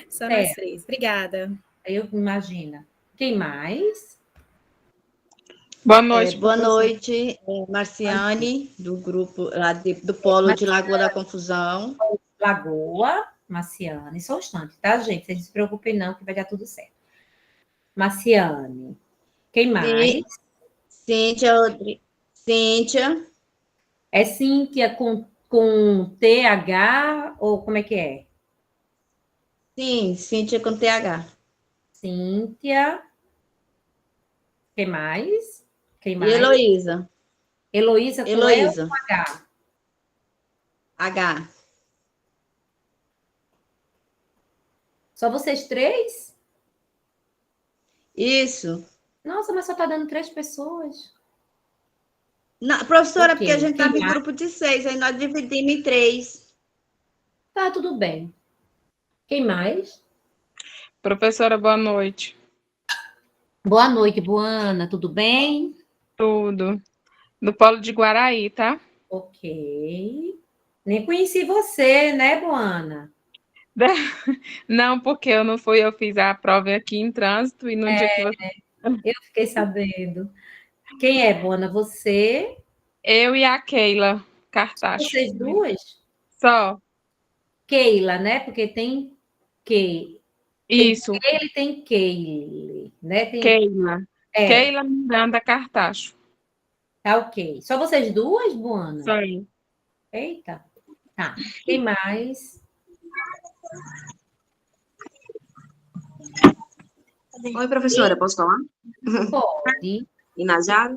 Só nós três. Obrigada. Eu imagino. Quem mais? Boa noite, Boa noite, Marciane, do grupo lá do Polo de Lagoa da Confusão. Lagoa, Marciane. Só um instante, tá, gente? Vocês não se preocupem não, que vai dar tudo certo. Marciane. Quem mais? Cíntia. É Cíntia com TH ou como é que é? Sim, Cíntia com TH. Cíntia. Quem mais? Quem E mais? Heloísa. Heloísa com E ou com H? H. Só vocês três? Isso. Nossa, mas só tá dando 3 pessoas. Não, professora, Ok, porque a gente quem estava em mais? grupo de 6, aí nós dividimos em 3. Tá, tudo bem. Quem mais? Professora, boa noite. Boa noite, Boana. Tudo bem? Tudo. Do Polo de Guaraí, tá? Ok. Nem conheci você, né, Boana? Não, porque eu não fui, eu fiz a prova aqui em trânsito e no dia que você... Eu fiquei sabendo. Quem é, Boana? Você? Eu e a Keila Cartacho. Vocês duas? Só. Keila, né? Porque tem Kei. Isso. Tem Keila e tem Keile, né? Keila. Keila Miranda Cartacho. Tá ok. Só vocês duas, Boana? Sim. Eita. Tá. Quem mais? Oi, professora, posso falar? Pode. Inajara.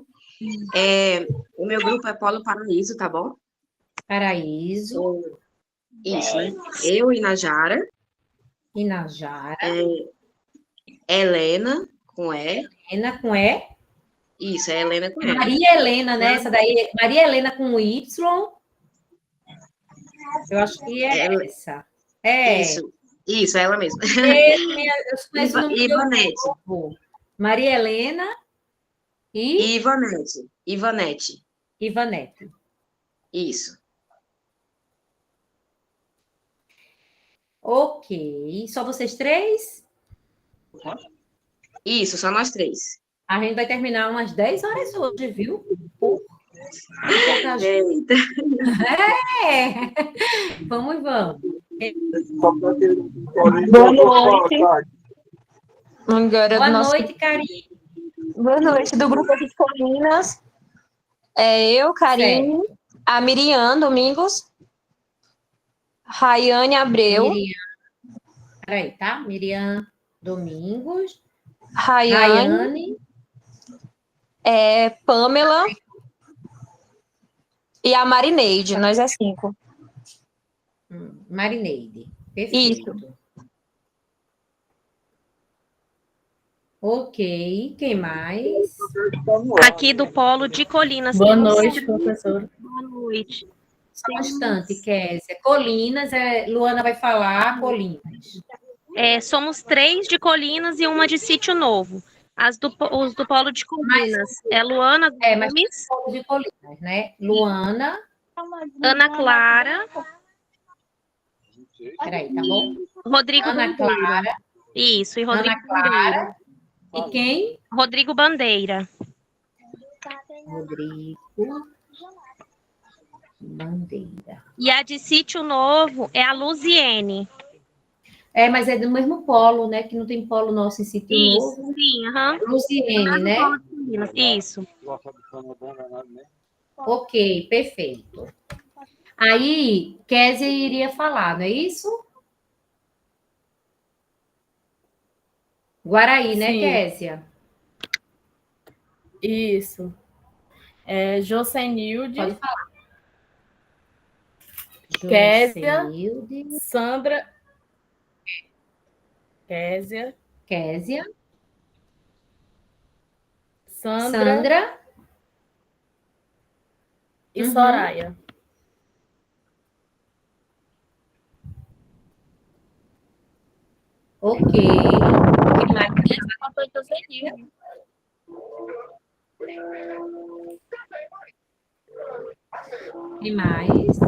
O meu grupo é Polo Paraíso, tá bom? Paraíso. Isso, né? Eu, Inajara. Inajara. Helena, com E. Helena com E. Isso, é Helena com E. Maria Helena, né? Essa daí. Maria Helena com Y. Eu acho que é essa. É. Isso, é ela mesma. Eu conheço o nome Ivanete. Maria Helena e Ivanete. Ivanete. Isso. Ok. Só vocês três? Isso, só nós três. A gente vai terminar umas 10 horas hoje, viu? Eita. Vamos. Boa noite. Agora Boa noite, Karine. Boa noite, do grupo de Colinas. Eu, Karine, a Miriam Domingos, Rayane Abreu. Peraí, tá? Miriam Domingos. Rayane. Pamela. E a Marineide, nós é 5. Marineide. Perfeito. Isso. Ok, quem mais? Aqui do Polo de Colinas. Boa noite, professora. Boa noite. Só um instante, Kézia. Colinas, Luana vai falar, Colinas. Somos 3 de Colinas e uma de Sítio Novo. Os do Polo de Colinas. Luana Gomes. Mas Polo de Colinas, né? Luana. Ana Clara. Peraí, tá bom? Rodrigo Ana Bandeira. Clara. Isso, e Rodrigo Ana Clara. Bandeira. E quem? Rodrigo Bandeira. Rodrigo Bandeira. E a de Sítio Novo é a Luziene. Mas é do mesmo polo, né? Que não tem polo nosso em Sítio Novo. Sim, aham. Luziene, né? Isso. Ok, perfeito. Aí, Kézia iria falar, não é isso? Guaraí, né, Sim. Kézia? Isso. Josenilde. Pode falar. Kézia. Josenilde. Sandra. Kézia. Sandra. E Soraya. Ok. Quem mais? Quem mais?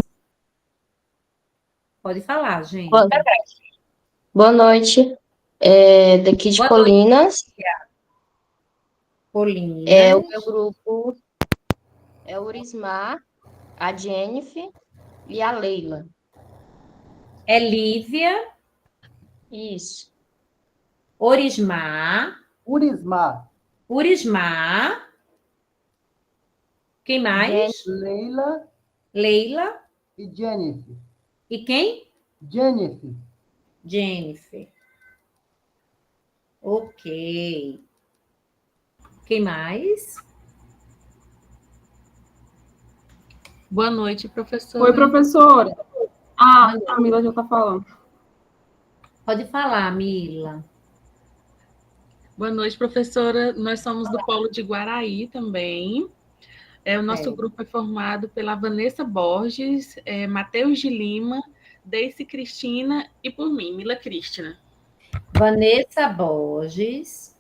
Pode falar, gente. Boa noite. Daqui de Boa Colinas. Colina. O meu grupo é o Urismar, a Jennifer e a Leila. É Lívia, Isso. Orismar, Urismar, Urismar. Quem mais? Leila Leila. e Jennifer. E quem? Jennifer. Jennifer. Ok. Quem mais? Boa noite, professora. Oi, professora. A Camila já está falando. Pode falar, Mila. Boa noite, professora. Nós somos do Polo de Guaraí também. O nosso grupo é formado pela Vanessa Borges, Matheus de Lima, Deice Cristina e por mim, Mila Cristina. Vanessa Borges.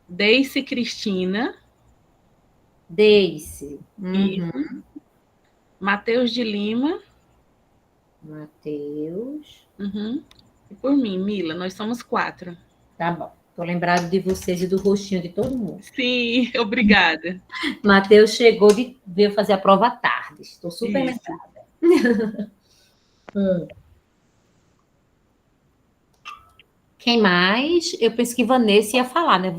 Deice Cristina. Deice. Isso. Matheus de Lima. Matheus. E por mim, Mila. Nós somos 4. Tá bom. Tô lembrado de vocês e do rostinho de todo mundo. Sim, obrigada. Matheus veio fazer a prova à tarde. Estou super lembrada. Quem mais? Eu penso que Vanessa ia falar, né?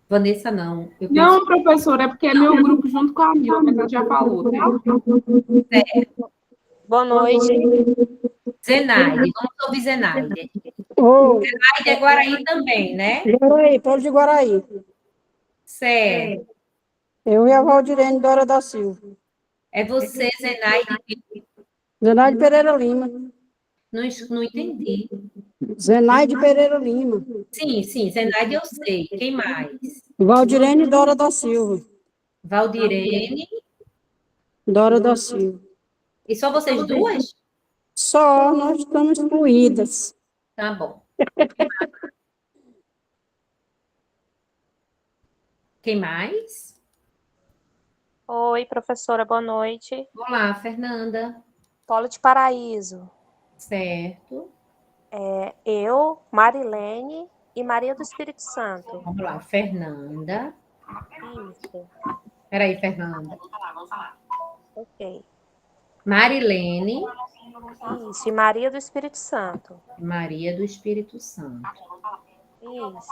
Vanessa não. Não, professora, é porque é meu grupo junto com a Mila, mas ela já falou, tá? Boa noite. Zenaide. Vamos ouvir Zenaide. Oi. Zenaide é Guaraí também, né? Guaraí, Polo de Guaraí. Certo. Eu e a Valdirene Dora da Silva. É você, Zenaide. Zenaide Pereira Lima. Não entendi. Zenaide Pereira Lima. Sim, Zenaide eu sei. Quem mais? Valdirene Dora da Silva. Valdirene. Dora da Silva. E só vocês duas? Só, nós estamos incluídas. Tá bom. Quem mais? Oi, professora, boa noite. Olá, Fernanda. Polo de Paraíso. Certo. Eu, Marilene e Maria do Espírito Santo. Vamos lá, Fernanda. Isso. Peraí, Fernanda. Ok. Marilene. Isso, e Maria do Espírito Santo. Maria do Espírito Santo. Isso.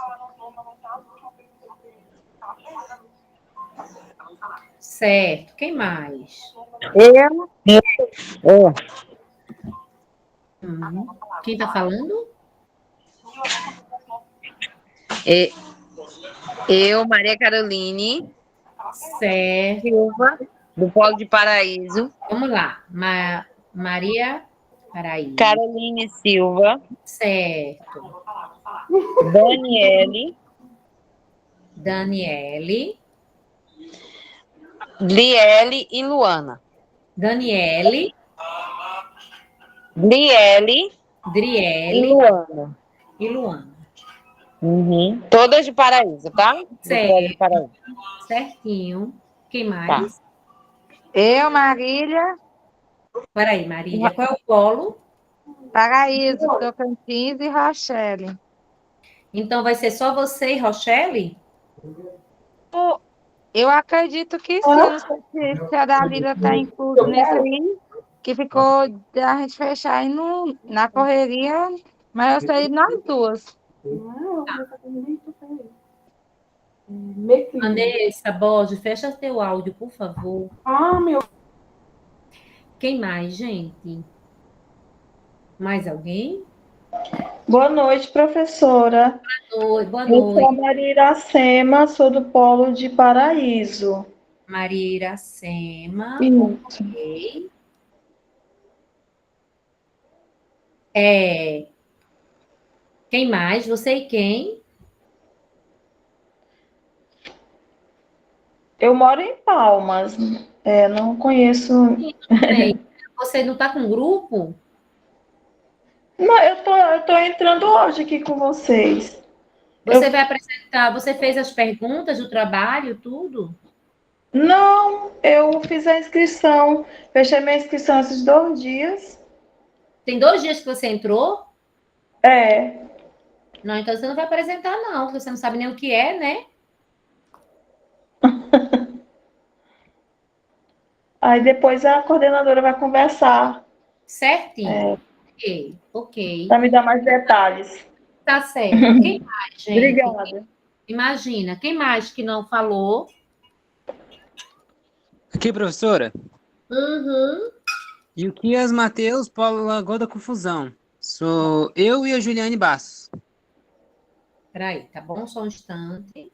Certo. Quem mais? Quem está falando? Eu, Maria Caroline Certo. Silva, do Polo de Paraíso. Vamos lá. Maria Paraíso. Caroline Silva. Certo. Daniele. Liele e Luana. Daniele. Driele e Luana. Todas de Paraíso, tá? Certo. De Paraíso. Certinho. Quem mais? Tá. Eu, Marília. Peraí, Marília. Qual é o polo? Paraíso, Tocantins e Rochelle. Então vai ser só você e Rochelle? Eu acredito que sim. Não sei se a Dalila está incluso nesse aí, que ficou da gente fechar aí na correria, mas eu sei nas duas. Vanessa, Borges, fecha teu áudio, por favor. Quem mais, gente? Mais alguém? Boa noite, professora. Boa Eu noite. sou a Maria Iracema, sou do Polo de Paraíso. Maria Iracema. Isso. Ok. Quem mais? Você e quem? Eu moro em Palmas. Não conheço. Você não está com grupo? Não, eu tô entrando hoje aqui com vocês. Você vai apresentar, você fez as perguntas do trabalho, tudo? Não, eu fiz a inscrição. Fechei minha inscrição esses 2 dias. Tem 2 dias que você entrou? É. Não, então você não vai apresentar, não, porque você não sabe nem o que é, né? Aí depois a coordenadora vai conversar. Certinho. Ok. Para me dar mais detalhes. Tá certo. Quem mais, gente? Obrigada. Imagina, quem mais que não falou? Aqui, professora. Uhum. E o Quias Matheus, Paulo Lagoa da Confusão. Sou eu e a Juliane Bastos. Peraí, tá bom? Só um instante.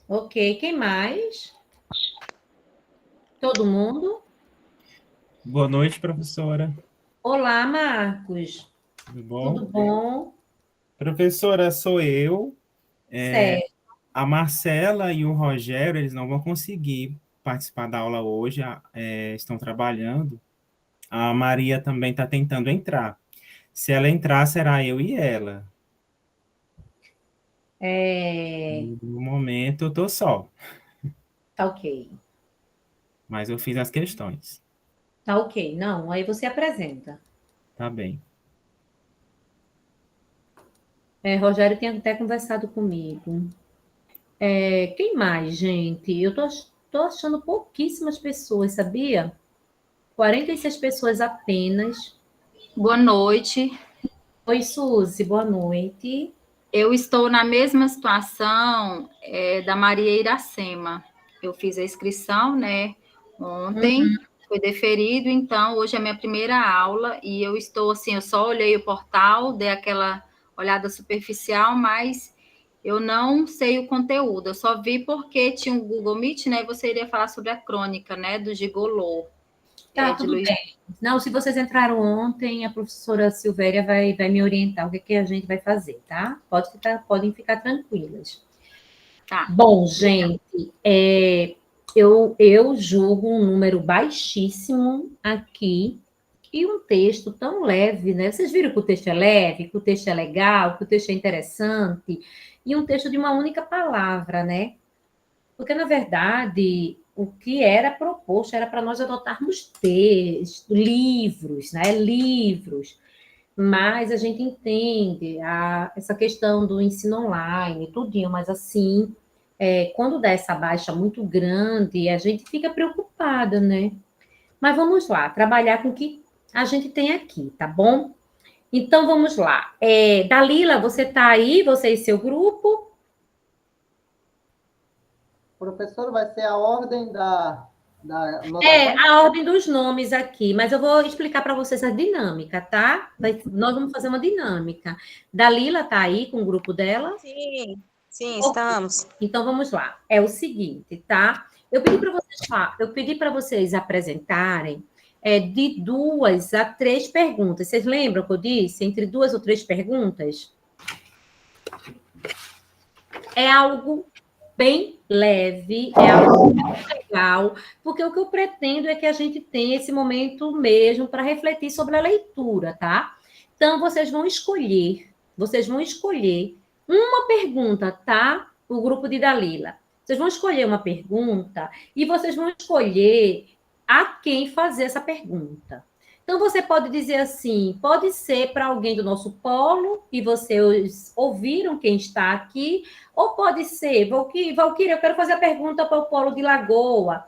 Ok, quem mais? Todo mundo? Boa noite, professora. Olá, Marcos. Tudo bom? Tudo bom? Professora, sou eu. Certo. A Marcela e o Rogério, eles não vão conseguir participar da aula hoje, estão trabalhando. A Maria também está tentando entrar. Se ela entrar, será eu e ela. No momento, eu estou só. Tá ok. Mas eu fiz as questões. Tá ok. Não, aí você apresenta. Tá bem. Rogério tem até conversado comigo. Quem mais, gente? Eu tô achando pouquíssimas pessoas, sabia? 46 pessoas apenas. Boa noite. Oi, Suzy, boa noite. Eu estou na mesma situação da Maria Iracema. Eu fiz a inscrição, né, ontem, foi deferido, então hoje é a minha primeira aula e eu estou assim, eu só olhei o portal, dei aquela olhada superficial, mas eu não sei o conteúdo, eu só vi porque tinha um Google Meet, né, e você iria falar sobre a crônica, né, do Gigolô. Tá, tudo bem. Não, se vocês entraram ontem, a professora Silvéria vai me orientar o que a gente vai fazer, tá? Podem ficar tranquilas. Tá. Bom, gente, eu julgo um número baixíssimo aqui e um texto tão leve, né? Vocês viram que o texto é leve, que o texto é legal, que o texto é interessante, e um texto de uma única palavra, né? Porque, na verdade, o que era proposto era para nós adotarmos textos, livros, né? Livros. Mas a gente entende essa questão do ensino online, tudinho, mas assim, quando dá essa baixa muito grande, a gente fica preocupada, né? Mas vamos lá, trabalhar com o que a gente tem aqui, tá bom? Então, vamos lá. Dalila, você está aí? Você e seu grupo? Professor, vai ser a ordem da a ordem dos nomes aqui, mas eu vou explicar para vocês a dinâmica, tá? Nós vamos fazer uma dinâmica. Dalila está aí com o grupo dela? Sim, estamos. Então, vamos lá. É o seguinte, tá? Eu pedi para vocês apresentarem de 2 a 3 perguntas. Vocês lembram que eu disse? Entre 2 ou 3 perguntas? É algo bem leve, é algo legal, porque o que eu pretendo é que a gente tenha esse momento mesmo para refletir sobre a leitura, tá? Então, vocês vão escolher uma pergunta, tá? O grupo de Dalila. Vocês vão escolher uma pergunta e vocês vão escolher a quem fazer essa pergunta. Então, você pode dizer assim, pode ser para alguém do nosso polo, e vocês ouviram quem está aqui, ou pode ser, Valquíria, eu quero fazer a pergunta para o polo de Lagoa,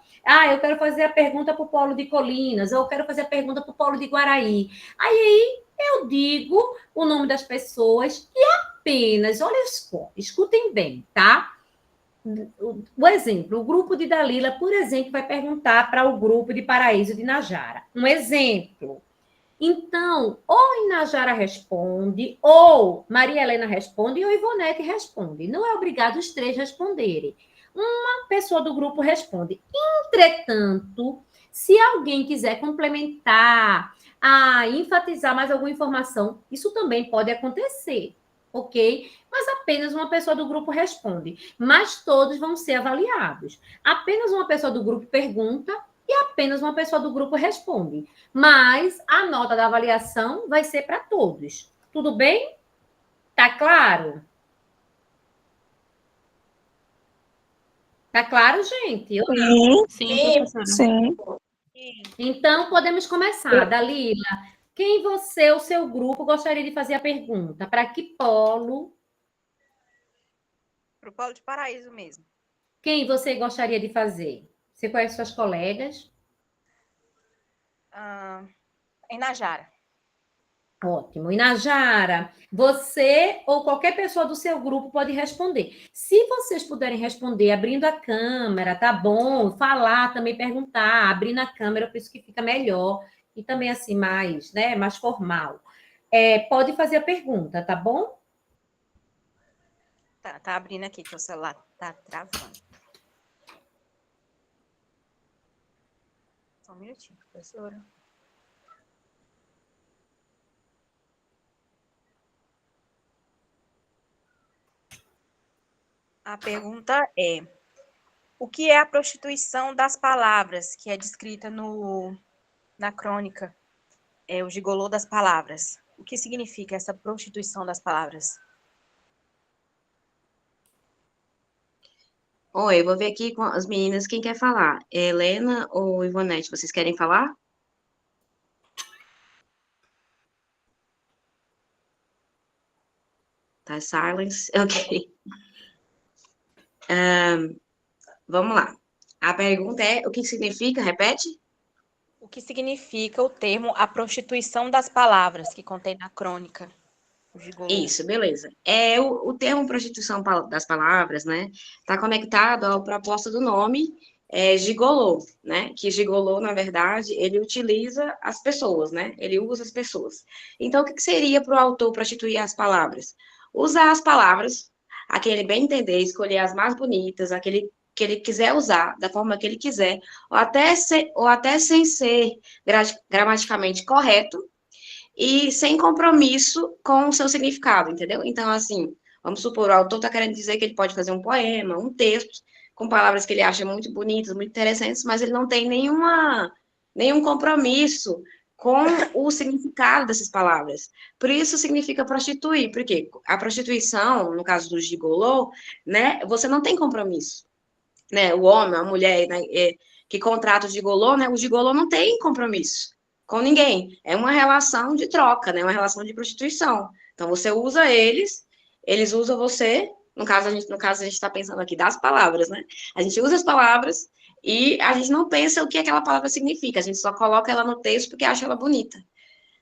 eu quero fazer a pergunta para o polo de Colinas, ou eu quero fazer a pergunta para o polo de Guaraí. Aí eu digo o nome das pessoas e apenas, olha só, escutem bem, tá? O exemplo, o grupo de Dalila, por exemplo, vai perguntar para o grupo de Paraíso de Najara. Um exemplo. Então, ou Inajara responde, ou Maria Helena responde, ou Ivonete responde. Não é obrigado os 3 responderem. Uma pessoa do grupo responde. Entretanto, se alguém quiser complementar, enfatizar mais alguma informação, isso também pode acontecer. Ok? Mas apenas uma pessoa do grupo responde. Mas todos vão ser avaliados. Apenas uma pessoa do grupo pergunta e apenas uma pessoa do grupo responde. Mas a nota da avaliação vai ser para todos. Tudo bem? Tá claro? Tá claro, gente? Sim, professora. sim. Então, podemos começar. Dalila, quem você ou seu grupo gostaria de fazer a pergunta? Para que polo? Para o Polo de Paraíso mesmo. Quem você gostaria de fazer? Você conhece suas colegas? Em Najara. Ótimo. Inajara, você ou qualquer pessoa do seu grupo pode responder. Se vocês puderem responder abrindo a câmera, tá bom? Falar, também perguntar, abrindo a câmera, eu penso que fica melhor. E também assim, mais, né, mais formal. Pode fazer a pergunta, tá bom? Tá abrindo aqui, que o celular tá travando. Só um minutinho, professora. A pergunta é: o que é a prostituição das palavras, que é descrita na crônica? É o gigolô das palavras. O que significa essa prostituição das palavras? Oi, eu vou ver aqui com as meninas quem quer falar. É Helena ou Ivonete? Vocês querem falar? Tá silence? Ok. Vamos lá. A pergunta é: o que significa? Repete. O que significa o termo a prostituição das palavras, que contém na crônica? Isso, beleza. O termo prostituição das palavras, né, está conectado à proposta do nome gigolô, né, que gigolô, na verdade, ele utiliza as pessoas, né, ele usa as pessoas. Então, o que seria para o autor prostituir as palavras? Usar as palavras, aquele bem entender, escolher as mais bonitas, aquele que ele quiser usar, da forma que ele quiser, ou até sem ser gramaticalmente correto, e sem compromisso com o seu significado, entendeu? Então, assim, vamos supor, o autor está querendo dizer que ele pode fazer um poema, um texto, com palavras que ele acha muito bonitas, muito interessantes, mas ele não tem nenhum compromisso com o significado dessas palavras. Por isso significa prostituir, porque a prostituição, no caso do gigolô, né, você não tem compromisso, né? O homem, a mulher, né, que contrata o gigolô, né, o gigolô não tem compromisso com ninguém. É uma relação de troca, né? Uma relação de prostituição. Então, você usa eles usam você. No caso, a gente está pensando aqui das palavras, né? A gente usa as palavras e a gente não pensa o que aquela palavra significa. A gente só coloca ela no texto porque acha ela bonita.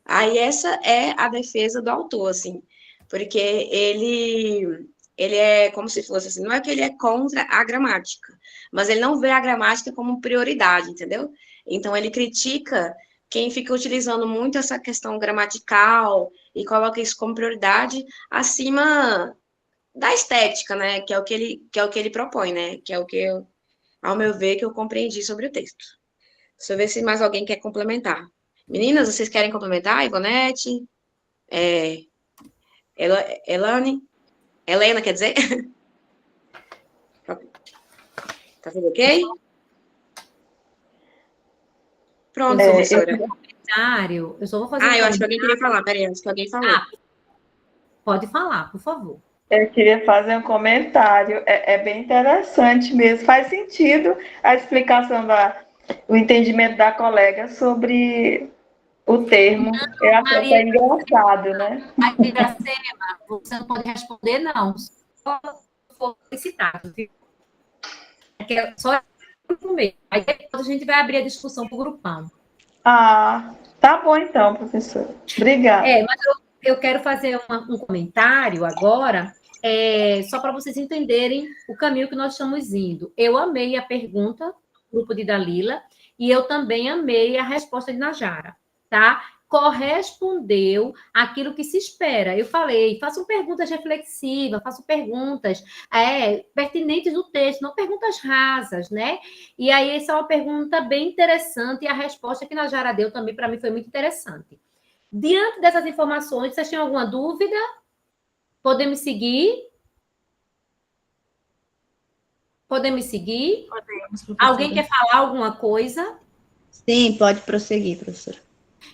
Aí, essa é a defesa do autor, assim. Porque ele é como se fosse assim, não é que ele é contra a gramática, mas ele não vê a gramática como prioridade, entendeu? Então, ele critica quem fica utilizando muito essa questão gramatical e coloca isso como prioridade acima da estética, né? Que é o que ele propõe, né? Que é o que ao meu ver, que eu compreendi sobre o texto. Deixa eu ver se mais alguém quer complementar. Meninas, vocês querem complementar? Ivonete? Helena, quer dizer? Tá tudo ok? Pronto, professora. Eu só vou fazer eu acho que alguém queria falar. Peraí, acho que alguém falou. Pode falar, por favor. Eu queria fazer um comentário. É bem interessante mesmo. Faz sentido a explicação o entendimento da colega sobre o termo. Eu acho até engraçado, né? Iracema, você não pode responder, não. Só for solicitado, viu? Só mesmo. Aí depois a gente vai abrir a discussão para o grupão. Tá bom então, professora. Obrigada. Mas eu quero fazer um comentário agora, só para vocês entenderem o caminho que nós estamos indo. Eu amei a pergunta do grupo de Dalila e eu também amei a resposta de Najara, tá? Correspondeu àquilo que se espera. Eu falei, façam perguntas reflexivas, façam perguntas pertinentes do texto, não perguntas rasas, né? E aí, essa é uma pergunta bem interessante e a resposta que Najara deu também, para mim, foi muito interessante. Diante dessas informações, vocês têm alguma dúvida? Podemos seguir? Podemos seguir? Podemos, Alguém quer falar alguma coisa? Sim, pode prosseguir, professora.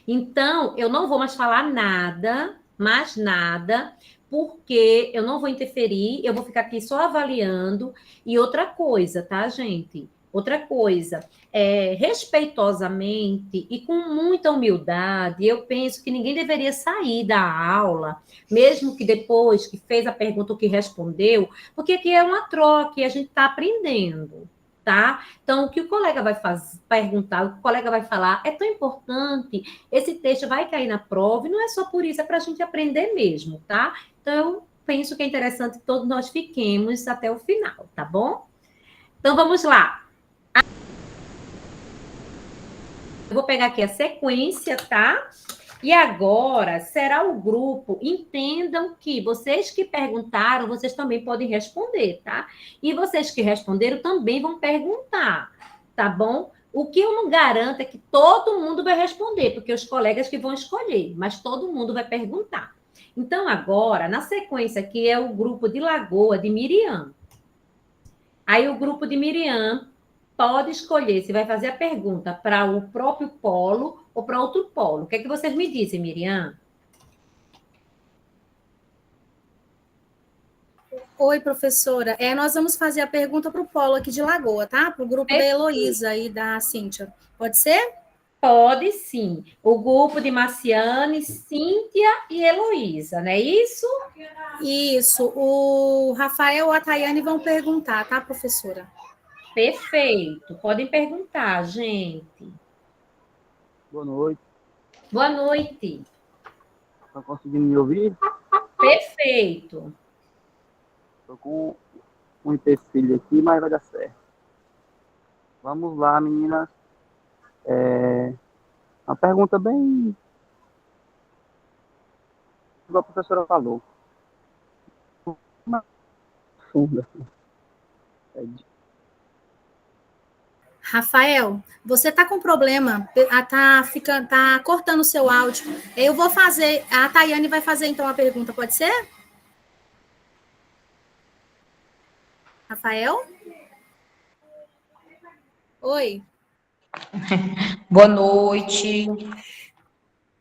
Então, eu não vou mais falar nada, mais nada, porque eu não vou interferir, eu vou ficar aqui só avaliando. E outra coisa, tá, gente? Outra coisa, respeitosamente e com muita humildade, eu penso que ninguém deveria sair da aula, mesmo que depois que fez a pergunta ou que respondeu, porque aqui é uma troca e a gente está aprendendo, tá? Então, o que o colega vai perguntar, o que o colega vai falar é tão importante, esse texto vai cair na prova e não é só por isso, é para a gente aprender mesmo, tá? Então, eu penso que é interessante que todos nós fiquemos até o final, tá bom? Então, vamos lá. Eu vou pegar aqui a sequência, tá? E agora será o grupo. Entendam que vocês que perguntaram, vocês também podem responder, tá? E vocês que responderam também vão perguntar, tá bom? O que eu não garanto é que todo mundo vai responder, porque os colegas que vão escolher, mas todo mundo vai perguntar. Então, agora, na sequência aqui é o grupo de Lagoa, de Miriam. Aí o grupo de Miriam pode escolher se vai fazer a pergunta para o próprio polo ou para outro polo. O que é que vocês me dizem, Miriam? Oi, professora. Nós vamos fazer a pergunta para o polo aqui de Lagoa, tá? Para o grupo da Heloísa e da Cíntia. Pode ser? Pode sim. O grupo de Marciane, Cíntia e Heloísa, não é isso? Isso. O Rafael ou a Tayane vão perguntar, tá, professora? Perfeito. Podem perguntar, gente. Boa noite. Boa noite. Estão conseguindo me ouvir? Perfeito. Estou com um empecilho aqui, mas vai dar certo. Vamos lá, meninas. Uma pergunta bem... igual a professora falou. Uma funda. Rafael, você tá com problema, tá cortando o seu áudio. Eu vou fazer, a Tayane vai fazer então a pergunta, pode ser? Rafael? Oi. Boa noite.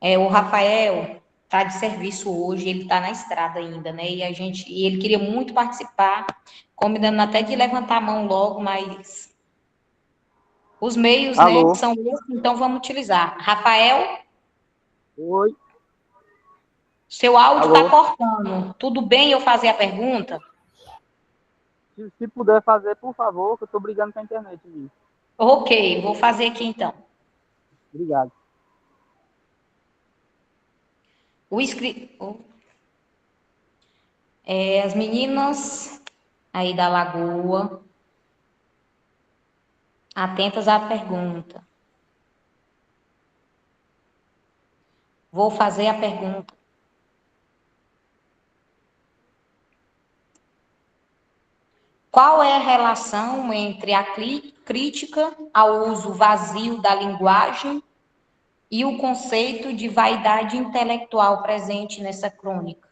O Rafael está de serviço hoje, ele está na estrada ainda, né? E ele queria muito participar, combinando até de levantar a mão logo, mas os meios, né, são esses, então vamos utilizar. Rafael? Oi. Seu áudio está cortando. Tudo bem eu fazer a pergunta? Se puder fazer, por favor, que eu estou brigando com a internet. Viu? Ok, vou fazer aqui então. Obrigado. As meninas aí da Lagoa, atentas à pergunta. Vou fazer a pergunta. Qual é a relação entre a crítica ao uso vazio da linguagem e o conceito de vaidade intelectual presente nessa crônica?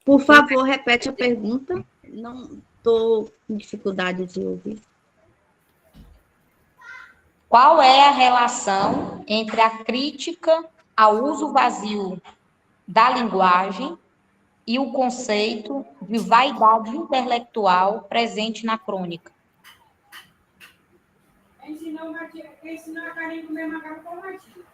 Por favor, repete a pergunta. Não estou com dificuldade de ouvir. Qual é a relação entre a crítica ao uso vazio da linguagem e o conceito de vaidade intelectual presente na crônica? Ensinou a Karen a comer macarrão com latinha.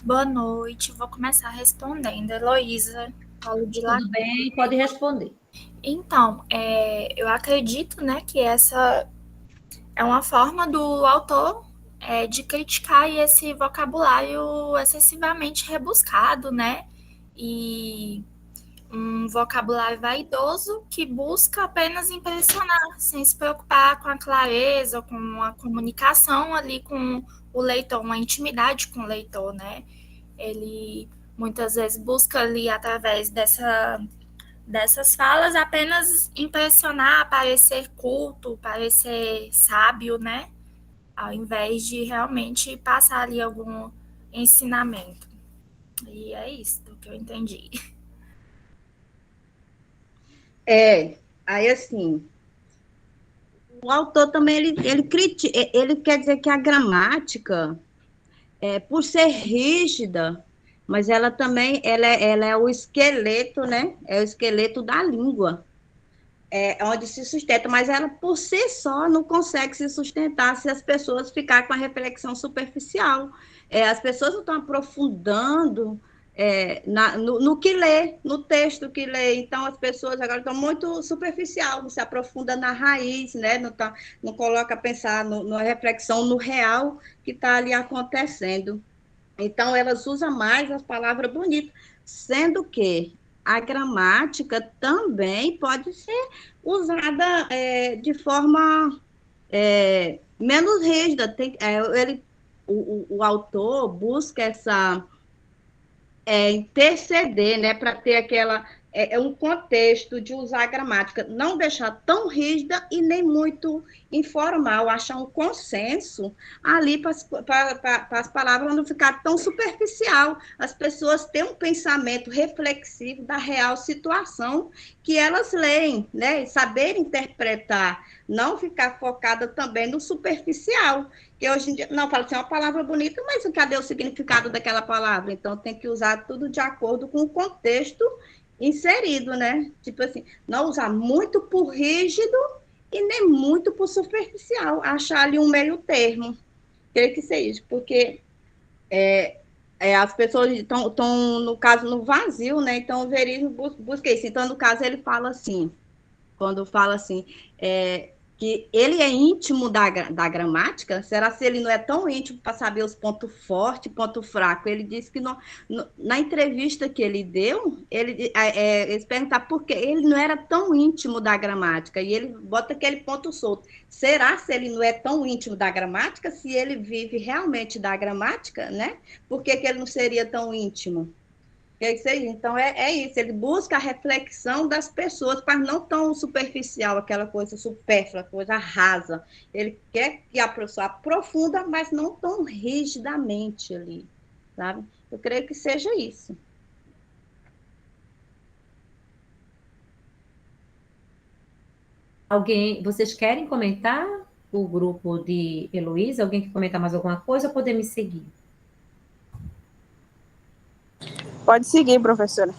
Boa noite, vou começar respondendo. Heloísa, Paulo de Lagoa. Tudo bem, pode responder. Então, eu acredito, né, que essa é uma forma do autor de criticar esse vocabulário excessivamente rebuscado, né, e um vocabulário vaidoso que busca apenas impressionar, sem se preocupar com a clareza, com a comunicação ali com o leitor, uma intimidade com o leitor, né? Ele muitas vezes busca ali através dessas falas apenas impressionar, parecer culto, parecer sábio, né? Ao invés de realmente passar ali algum ensinamento. E é isso do que eu entendi. Aí assim, o autor também, ele critica, ele quer dizer que a gramática, por ser rígida, mas ela também, ela é o esqueleto, né? É o esqueleto da língua, onde se sustenta, mas ela, por si só, não consegue se sustentar se as pessoas ficarem com a reflexão superficial. As pessoas não estão aprofundando no que lê, no texto que lê. Então, as pessoas agora estão muito superficial, não se aprofunda na raiz, né? Não coloca a pensar na reflexão, no real que está ali acontecendo. Então, elas usam mais as palavras bonitas, sendo que a gramática também pode ser usada de forma menos rígida. O autor busca interceder, né, para ter um contexto de usar a gramática, não deixar tão rígida e nem muito informal, achar um consenso ali para as palavras não ficar tão superficial, as pessoas têm um pensamento reflexivo da real situação que elas leem, né, e saber interpretar, não ficar focada também no superficial, que hoje em dia, não, fala assim, é uma palavra bonita, mas cadê o significado daquela palavra? Então, tem que usar tudo de acordo com o contexto inserido, né? Tipo assim, não usar muito por rígido e nem muito por superficial, achar ali um meio termo, creio que seja, porque as pessoas estão, no caso, no vazio, né? Então, o verismo busca isso. Então, no caso, ele fala assim, quando fala assim, que ele é íntimo da gramática, será se ele não é tão íntimo para saber os pontos fortes e pontos fracos? Ele disse que na entrevista que ele deu, eles perguntaram por que ele não era tão íntimo da gramática, e ele bota aquele ponto solto. Será se ele não é tão íntimo da gramática, se ele vive realmente da gramática, né? Por que ele não seria tão íntimo? Então, é isso, ele busca a reflexão das pessoas, mas não tão superficial, aquela coisa supérflua, coisa rasa. Ele quer que a pessoa aprofunda, mas não tão rigidamente ali, sabe? Eu creio que seja isso. Vocês querem comentar o grupo de Heloísa? Alguém quer comentar mais alguma coisa ou poder me seguir? Pode seguir, professora.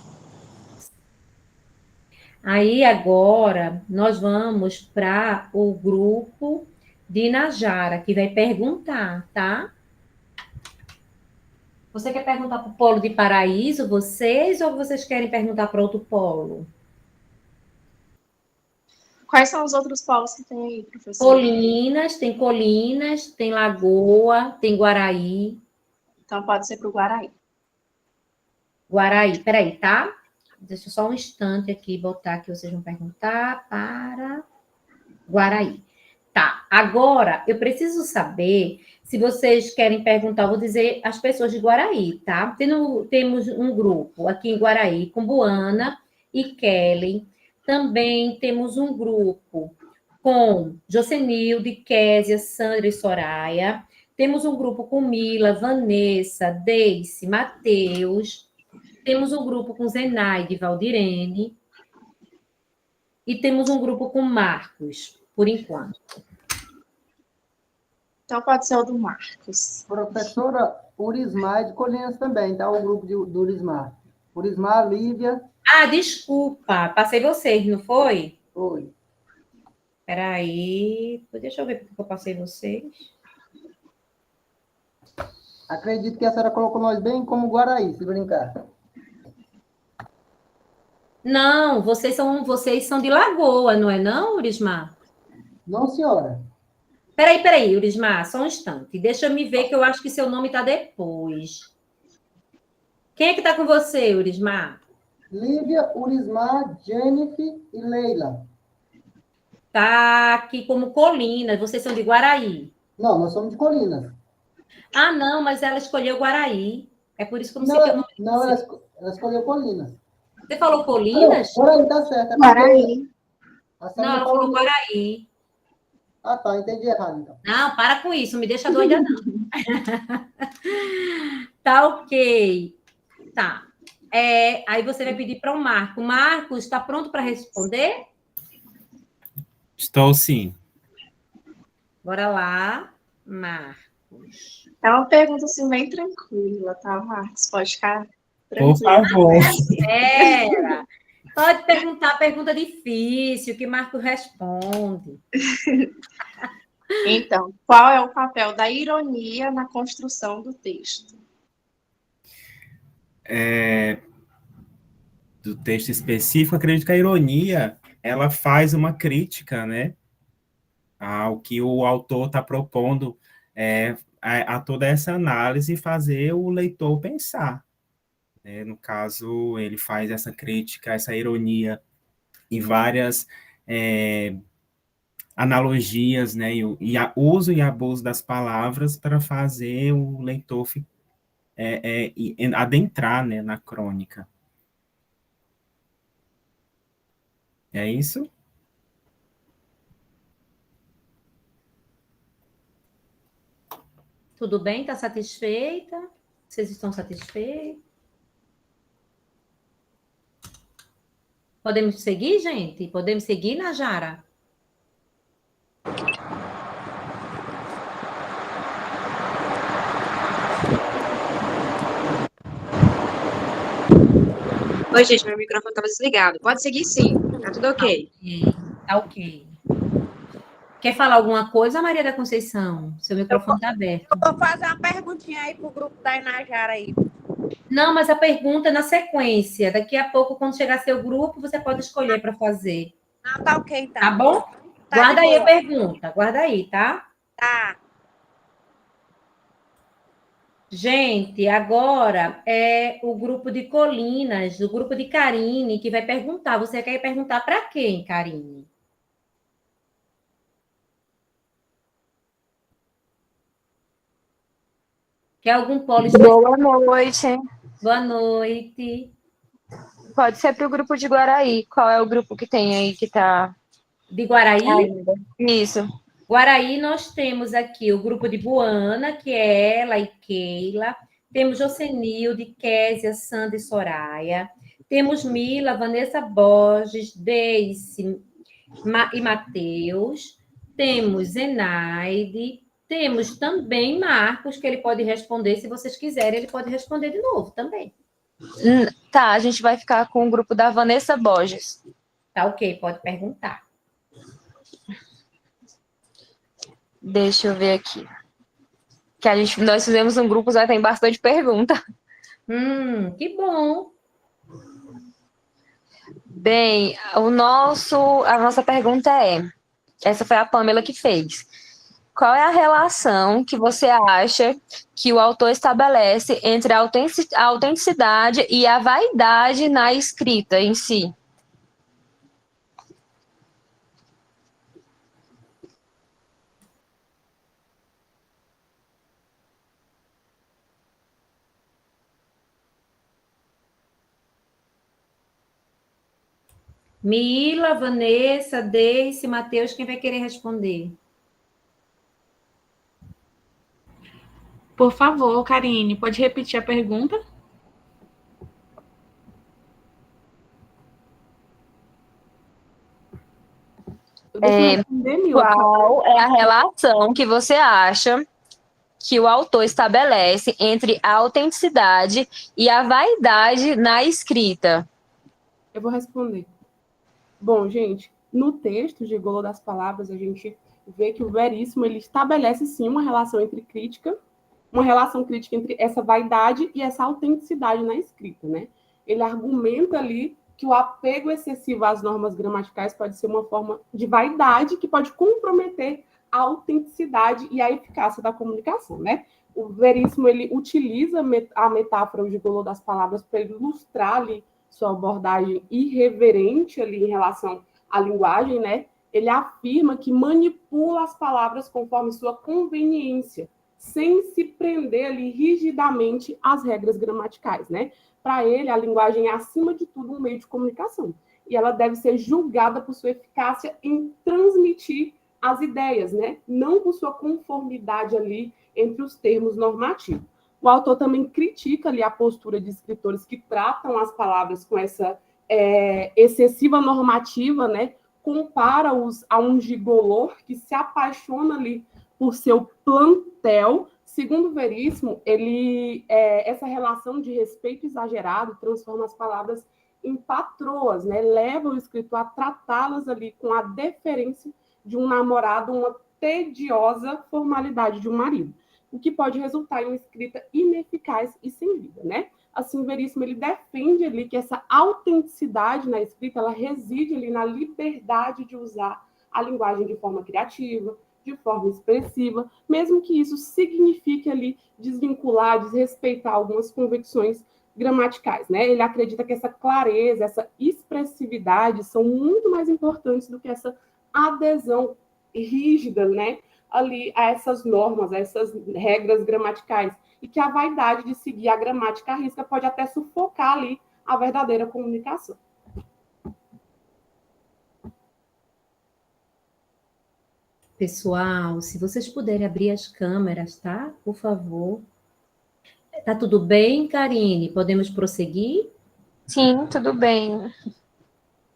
Aí, agora, nós vamos para o grupo de Najara, que vai perguntar, tá? Você quer perguntar para o polo de Paraíso, vocês, ou vocês querem perguntar para outro polo? Quais são os outros polos que tem aí, professor? Colinas, tem Lagoa, tem Guaraí. Então, pode ser para o Guaraí. Guaraí, peraí, tá? Deixa eu só um instante aqui botar que vocês vão perguntar para Guaraí. Tá, agora eu preciso saber se vocês querem perguntar, eu vou dizer as pessoas de Guaraí, tá? Temos um grupo aqui em Guaraí com Buana e Kelly. Também temos um grupo com Jocenilde, Késia, Sandra e Soraya. Temos um grupo com Mila, Vanessa, Deice, Matheus. Temos um grupo com Zenaide e Valdirene. E temos um grupo com Marcos, por enquanto. Então, pode ser o do Marcos. Professora, Urismar de Colinas também, tá? O grupo do Urismar. Urismar, Lívia. Ah, desculpa. Passei vocês, não foi? Foi. Espera aí. Deixa eu ver porque eu passei vocês. Acredito que a senhora colocou nós bem como Guaraí, se brincar. Não, vocês são de Lagoa, não é não, Urismar? Não, senhora. Peraí, Urismar, só um instante. Deixa eu me ver que eu acho que seu nome está depois. Quem é que está com você, Urismar? Lívia, Urismar, Jennifer e Leila. Tá aqui como Colinas. Vocês são de Guaraí? Não, nós somos de Colinas. Ah, não, mas ela escolheu Guaraí. É por isso que eu não sei que eu não... Não, ela escolheu Colinas. Você falou Colinas? Guaraí, tá certo. Guaraí. Não, ela falou Guaraí. Ah, tá, entendi errado, então. Não, para com isso, me deixa doida, não. Tá ok. Tá. Aí você vai pedir para o Marco. Marcos, está pronto para responder? Estou sim. Bora lá, Marcos. É uma pergunta assim bem tranquila, tá, Marcos? Pode ficar Por tranquilo. favor. Espera. Pode perguntar pergunta difícil, que Marcos responde. Então, qual é o papel da ironia na construção do texto? Do texto específico, acredito que a ironia, ela faz uma crítica, né, ao que o autor está propondo, a toda essa análise e fazer o leitor pensar. No caso, ele faz essa crítica, essa ironia em várias analogias, né, e uso e abuso das palavras para fazer o leitor adentrar, né, na crônica. É isso? Tudo bem? Está satisfeita? Vocês estão satisfeitos? Podemos seguir, gente? Podemos seguir, Najara? Oi, gente, meu microfone estava desligado. Pode seguir, sim. Tá tudo ok. Tá ok. Quer falar alguma coisa, Maria da Conceição? Seu microfone está aberto. Eu vou fazer uma perguntinha aí pro grupo da Inajara aí. Não, mas a pergunta é na sequência. Daqui a pouco, quando chegar seu grupo, você pode escolher para fazer. Não, tá ok, então. Tá bom? Tá, guarda aí boa. a pergunta. Guarda aí, tá? Tá. Gente, agora é o grupo de Colinas, o grupo de Karine, que vai perguntar. Você quer perguntar para quem, Karine? Quer algum polo específico? Boa noite. Boa noite. Pode ser para o grupo de Guaraí. Qual é o grupo que tem aí que está... De Guaraí? Ainda. Isso. Guaraí, nós temos aqui o grupo de Buana, que é ela e Keila. Temos Jocenilde, Késia, Sandra e Soraya. Temos Mila, Vanessa Borges, Deice e Matheus. Temos Zenaide. Temos também Marcos, que ele pode responder, se vocês quiserem, ele pode responder de novo também. Tá, a gente vai ficar com o grupo da Vanessa Borges. Tá ok, pode perguntar. Deixa eu ver aqui. Nós fizemos um grupo, já tem bastante pergunta. Que bom. Bem, a nossa pergunta essa foi a Pamela que fez. Qual é a relação que você acha que o autor estabelece entre a autenticidade e a vaidade na escrita em si? Mila, Vanessa, Deice, Matheus, quem vai querer responder? Por favor, Karine, pode repetir a pergunta? Qual é a relação que você acha que o autor estabelece entre a autenticidade e a vaidade na escrita? Eu vou responder. Bom, gente, no texto de Gigolô das Palavras, a gente vê que o Veríssimo ele estabelece, sim, uma relação crítica entre essa vaidade e essa autenticidade na escrita, né? Ele argumenta ali que o apego excessivo às normas gramaticais pode ser uma forma de vaidade que pode comprometer a autenticidade e a eficácia da comunicação, né? O Veríssimo, ele utiliza a metáfora do Gigolô das Palavras para ilustrar ali sua abordagem irreverente ali em relação à linguagem, né? Ele afirma que manipula as palavras conforme sua conveniência, sem se prender ali rigidamente às regras gramaticais, né? Para ele, a linguagem é, acima de tudo, um meio de comunicação. E ela deve ser julgada por sua eficácia em transmitir as ideias, né? Não por sua conformidade ali entre os termos normativos. O autor também critica ali a postura de escritores que tratam as palavras com essa excessiva normativa, né? Compara-os a um gigolô que se apaixona ali por seu plantel. Segundo Veríssimo, essa relação de respeito exagerado transforma as palavras em patroas, né? Leva o escritor a tratá-las ali com a deferência de um namorado, uma tediosa formalidade de um marido, o que pode resultar em uma escrita ineficaz e sem vida, né? Assim, Veríssimo, ele defende ali que essa autenticidade na escrita, ela reside ali na liberdade de usar a linguagem de forma criativa, de forma expressiva, mesmo que isso signifique ali desvincular, desrespeitar algumas convicções gramaticais, né? Ele acredita que essa clareza, essa expressividade são muito mais importantes do que essa adesão rígida, né, ali a essas normas, a essas regras gramaticais, e que a vaidade de seguir a gramática à risca pode até sufocar ali a verdadeira comunicação. Pessoal, se vocês puderem abrir as câmeras, tá? Por favor. Tá tudo bem, Karine? Podemos prosseguir? Sim, tudo bem.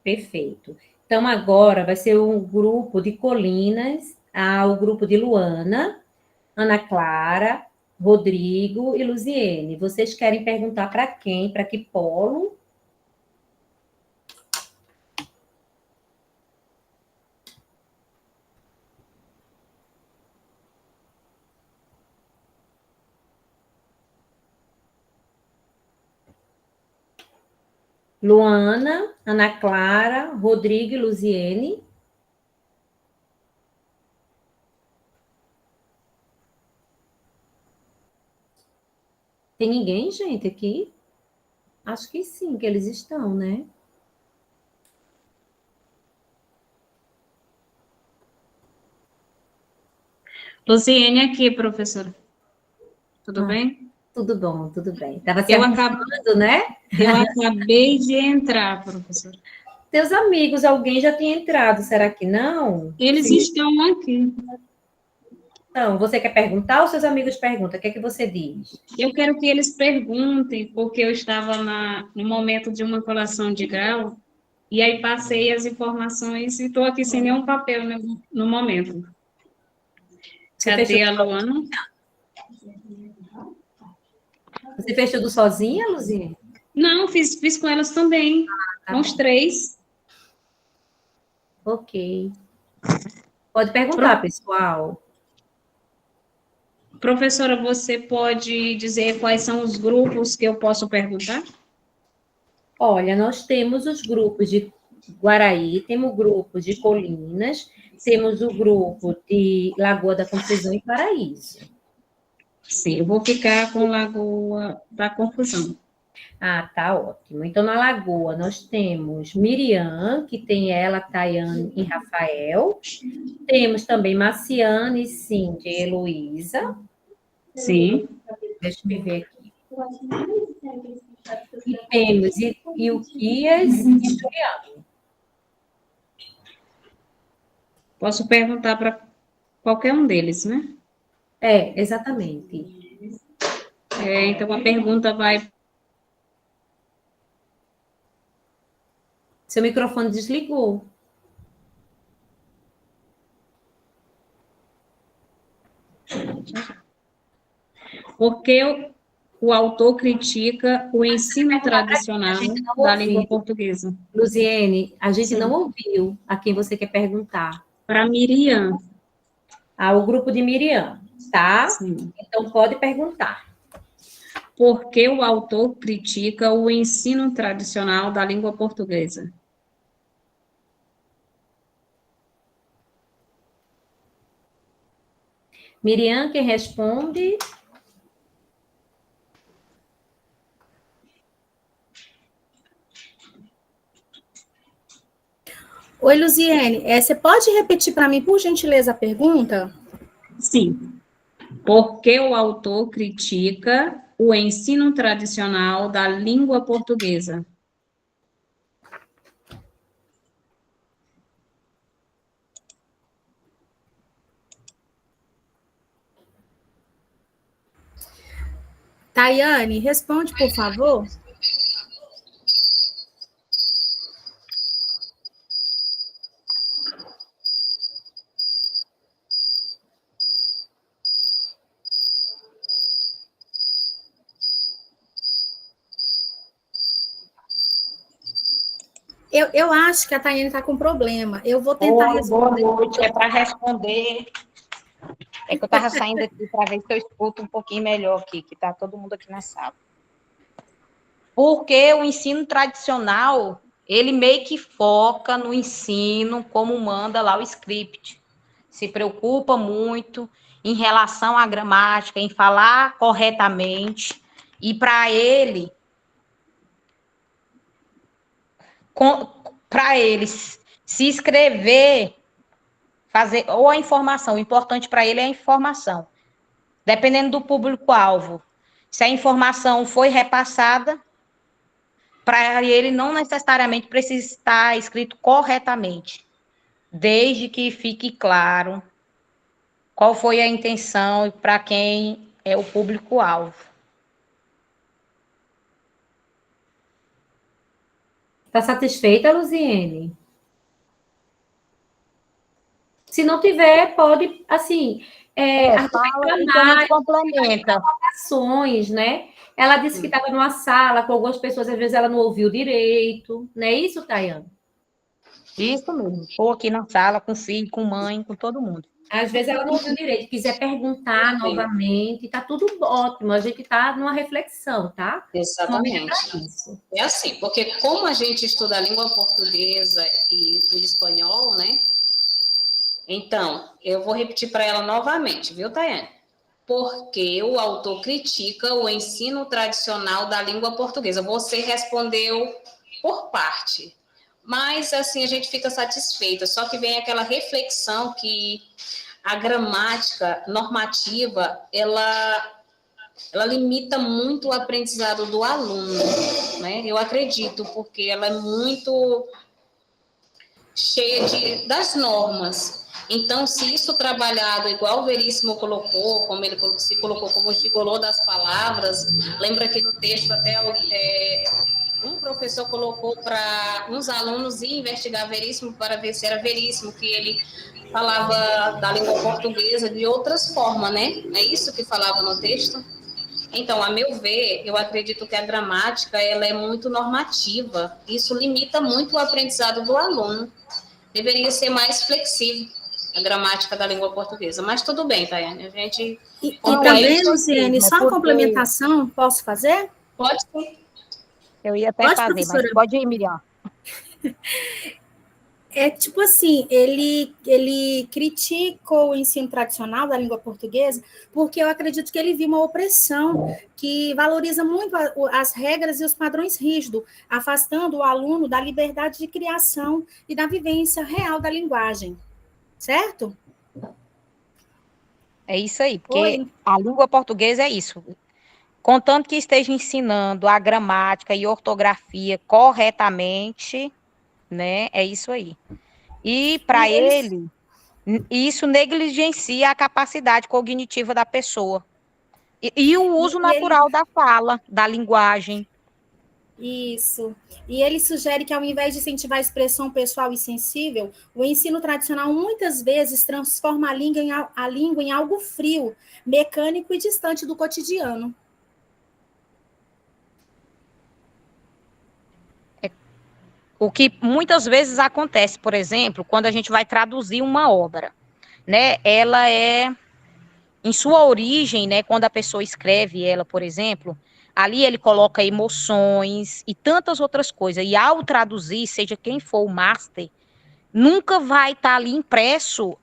Perfeito. Então, agora vai ser um grupo de Colinas, o grupo de Luana, Ana Clara, Rodrigo e Luziene. Vocês querem perguntar para quem? Para que polo? Luana, Ana Clara, Rodrigo e Luziene. Tem ninguém, gente, aqui? Acho que sim, que eles estão, né? Luziene aqui, professora. Tudo bem? Tudo bom, tudo bem. Estava se Eu arrumando, né? Eu acabei de entrar, professora. Teus amigos, alguém já tinha entrado, será que não? Eles estão aqui. Então, você quer perguntar ou seus amigos perguntam? O que é que você diz? Eu quero que eles perguntem, porque eu estava no momento de uma colação de grau, e aí passei as informações e estou aqui sem nenhum papel no momento. Cadê a Luana? Você fez tudo sozinha, Luzinha? Não, fiz com elas também, com os três. Ok. Pode perguntar, pessoal. Professora, você pode dizer quais são os grupos que eu posso perguntar? Olha, nós temos os grupos de Guaraí, temos o grupo de Colinas, temos o grupo de Lagoa da Confusão e Paraíso. Sim, eu vou ficar com Lagoa da Confusão. Ah, tá ótimo. Então, na Lagoa, nós temos Miriam, que tem ela, Tayane e Rafael. Temos também Marciane, Cindy e Heloísa. Sim. Deixa eu ver aqui. E temos Ilquias e Juliano. Posso perguntar para qualquer um deles, né? É, exatamente. Então, a pergunta vai... Seu microfone desligou. Porque o autor critica o ensino tradicional da língua portuguesa. Luziene, a gente não ouviu a quem você quer perguntar. Para Miriam. O grupo de Miriam, tá? Sim. Então, pode perguntar. Por que o autor critica o ensino tradicional da língua portuguesa? Miriam, quem responde? Oi, Luziene, você pode repetir para mim, por gentileza, a pergunta? Sim. Por que o autor critica o ensino tradicional da língua portuguesa? Tayane, responde, por favor. Eu acho que a Tayane está com problema. Eu vou tentar responder. Boa noite, é para responder. É que eu estava saindo aqui para ver se eu escuto um pouquinho melhor aqui, que está todo mundo aqui na sala. Porque o ensino tradicional, ele meio que foca no ensino como manda lá o script. Se preocupa muito em relação à gramática, em falar corretamente. E para ele, se escrever, fazer, ou a informação, o importante para ele é a informação. Dependendo do público-alvo. Se a informação foi repassada, para ele não necessariamente precisa estar escrito corretamente, desde que fique claro qual foi a intenção e para quem é o público-alvo. Está satisfeita, Luziene? Se não tiver, pode, assim, complementa. Ações, né? Ela disse que estava numa sala com algumas pessoas, às vezes ela não ouviu direito, não é isso, Tayane? Isso mesmo. Estou aqui na sala com filho, com mãe, com todo mundo. Às vezes ela não ouviu direito, quiser perguntar novamente, tá tudo ótimo, a gente tá numa reflexão, tá? Exatamente. É assim, porque como a gente estuda a língua portuguesa e o espanhol, né? Então, eu vou repetir para ela novamente, viu, Tayane? Porque o autor critica o ensino tradicional da língua portuguesa. Você respondeu por parte, mas assim a gente fica satisfeita. Só que vem aquela reflexão que a gramática normativa, ela limita muito o aprendizado do aluno, né? Eu acredito, porque ela é muito cheia das normas. Então, se isso trabalhado igual o Veríssimo colocou, como ele se colocou como gigolô das palavras, lembra que no texto até um professor colocou para uns alunos ir investigar Veríssimo para ver se era Veríssimo, que ele falava da língua portuguesa de outras formas, né? É isso que falava no texto? Então, a meu ver, eu acredito que a gramática ela é muito normativa. Isso limita muito o aprendizado do aluno. Deveria ser mais flexível a gramática da língua portuguesa. Mas tudo bem, Tayane, a gente... E também, Luziene, só uma complementação, posso fazer? Pode sim. Eu ia até fazer, professora? Mas pode ir, Miriam. É tipo assim, ele criticou o ensino tradicional da língua portuguesa porque eu acredito que ele viu uma opressão que valoriza muito as regras e os padrões rígidos, afastando o aluno da liberdade de criação e da vivência real da linguagem. Certo? É isso aí, porque a língua portuguesa é isso. Contanto que esteja ensinando a gramática e ortografia corretamente, né? É isso aí. E para ele, isso negligencia a capacidade cognitiva da pessoa. E o uso natural da fala, da linguagem. Isso. E ele sugere que, ao invés de incentivar a expressão pessoal e sensível, o ensino tradicional muitas vezes transforma a língua em algo frio, mecânico e distante do cotidiano. O que muitas vezes acontece, por exemplo, quando a gente vai traduzir uma obra, né? Ela é, em sua origem, né? Quando a pessoa escreve ela, por exemplo, ali ele coloca emoções e tantas outras coisas. E ao traduzir, seja quem for o master, nunca vai estar ali impresso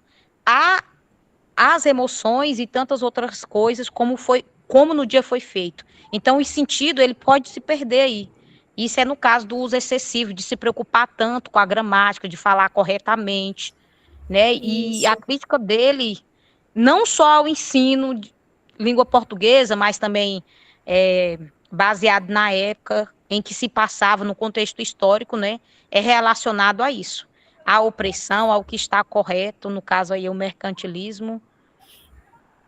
as emoções e tantas outras coisas como no dia foi feito. Então, o sentido, ele pode se perder aí. Isso é no caso do uso excessivo, de se preocupar tanto com a gramática, de falar corretamente, né? E a crítica dele, não só ao ensino língua portuguesa, mas também baseado na época em que se passava, no contexto histórico, né, é relacionado a isso, à opressão, ao que está correto, no caso aí o mercantilismo.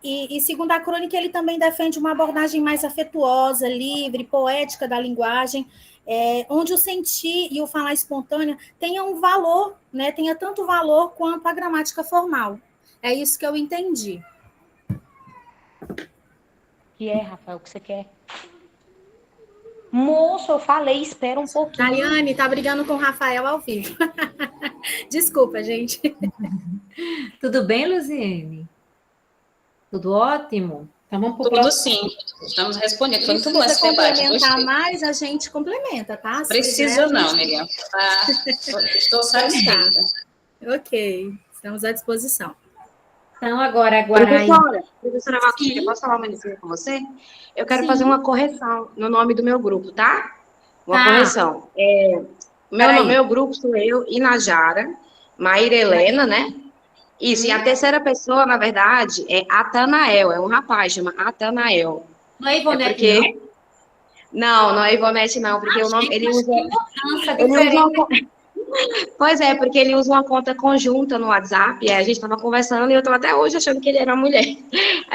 E segundo a crônica, ele também defende uma abordagem mais afetuosa, livre, poética da linguagem, onde o sentir e o falar espontâneo tenham um valor, né, tenha tanto valor quanto a gramática formal. É isso que eu entendi. Que Rafael, o que você quer? Moço, eu falei, espera um pouquinho. Daiane tá brigando com o Rafael ao vivo. Desculpa, gente. Tudo bem, Luziene? Tudo ótimo? Então vamos para o Tudo sim, estamos respondendo. Foi muito bom esse debate. Se complementar mais, a gente complementa, tá? Se Precisa quiser, não, Miriam. Estou satisfeita. Ok, estamos à disposição. Então, agora, Guaraí. Professora Valquíria, posso falar uma coisa com você? Eu quero fazer uma correção no nome do meu grupo, tá? Uma correção. Meu grupo sou eu, Inajara, Maíra Helena, né? Isso, e a terceira pessoa, na verdade, é Atanael, é um rapaz, chama Atanael. Não é Ivonete, não? Não é Ivonete, não, porque o nome, ele usa... Pois é, porque ele usa uma conta conjunta no WhatsApp, e aí a gente estava conversando e eu estou até hoje achando que ele era uma mulher.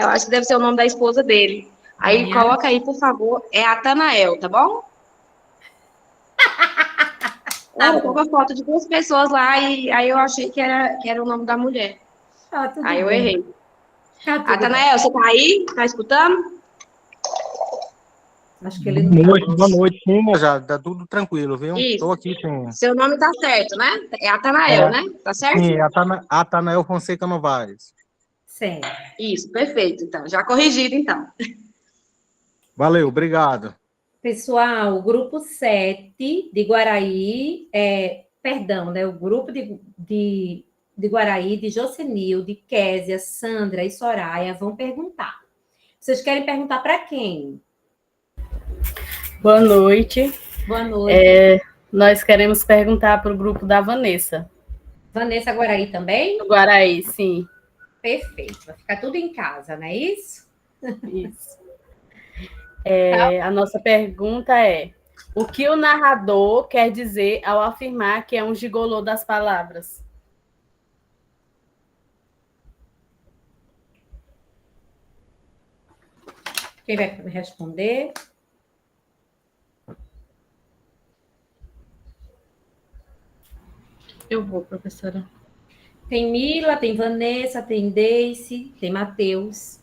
Eu acho que deve ser o nome da esposa dele. Aí coloca aí, por favor, é Atanael, tá bom? Tava foto de 2 pessoas lá e aí eu achei que era o nome da mulher. Aí eu errei. Atanael, você tá aí? Tá escutando? Acho que ele não Boa noite, sim, já tá tudo tranquilo, viu? Isso. Tô aqui, sim. Seu nome tá certo, né? É Atanael, né? Tá certo? Sim, Atanael Fonseca Novaes. Sim. Isso, perfeito, então. Já corrigido, então. Valeu, obrigado. Pessoal, o grupo 7 de Guaraí, perdão, né? O grupo de Guaraí, de Jocenil, de Késia, Sandra e Soraya vão perguntar. Vocês querem perguntar para quem? Boa noite. Boa noite. Nós queremos perguntar para o grupo da Vanessa. Vanessa Guaraí também? Guaraí, sim. Perfeito. Vai ficar tudo em casa, não é isso? Isso. A nossa pergunta é: o que o narrador quer dizer ao afirmar que é um gigolô das palavras? Quem vai responder? Eu vou, professora. Tem Mila, tem Vanessa, tem Deice, tem Matheus.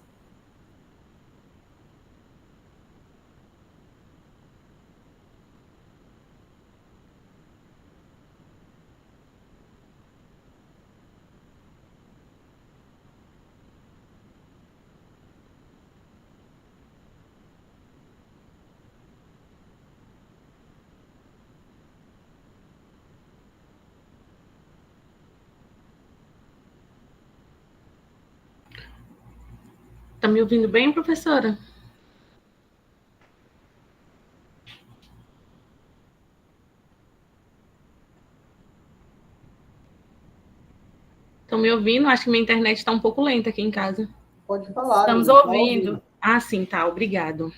Tá me ouvindo bem, professora? Estão me ouvindo? Acho que minha internet está um pouco lenta aqui em casa. Pode falar. Estamos ouvindo. Ah, sim, tá. Obrigado.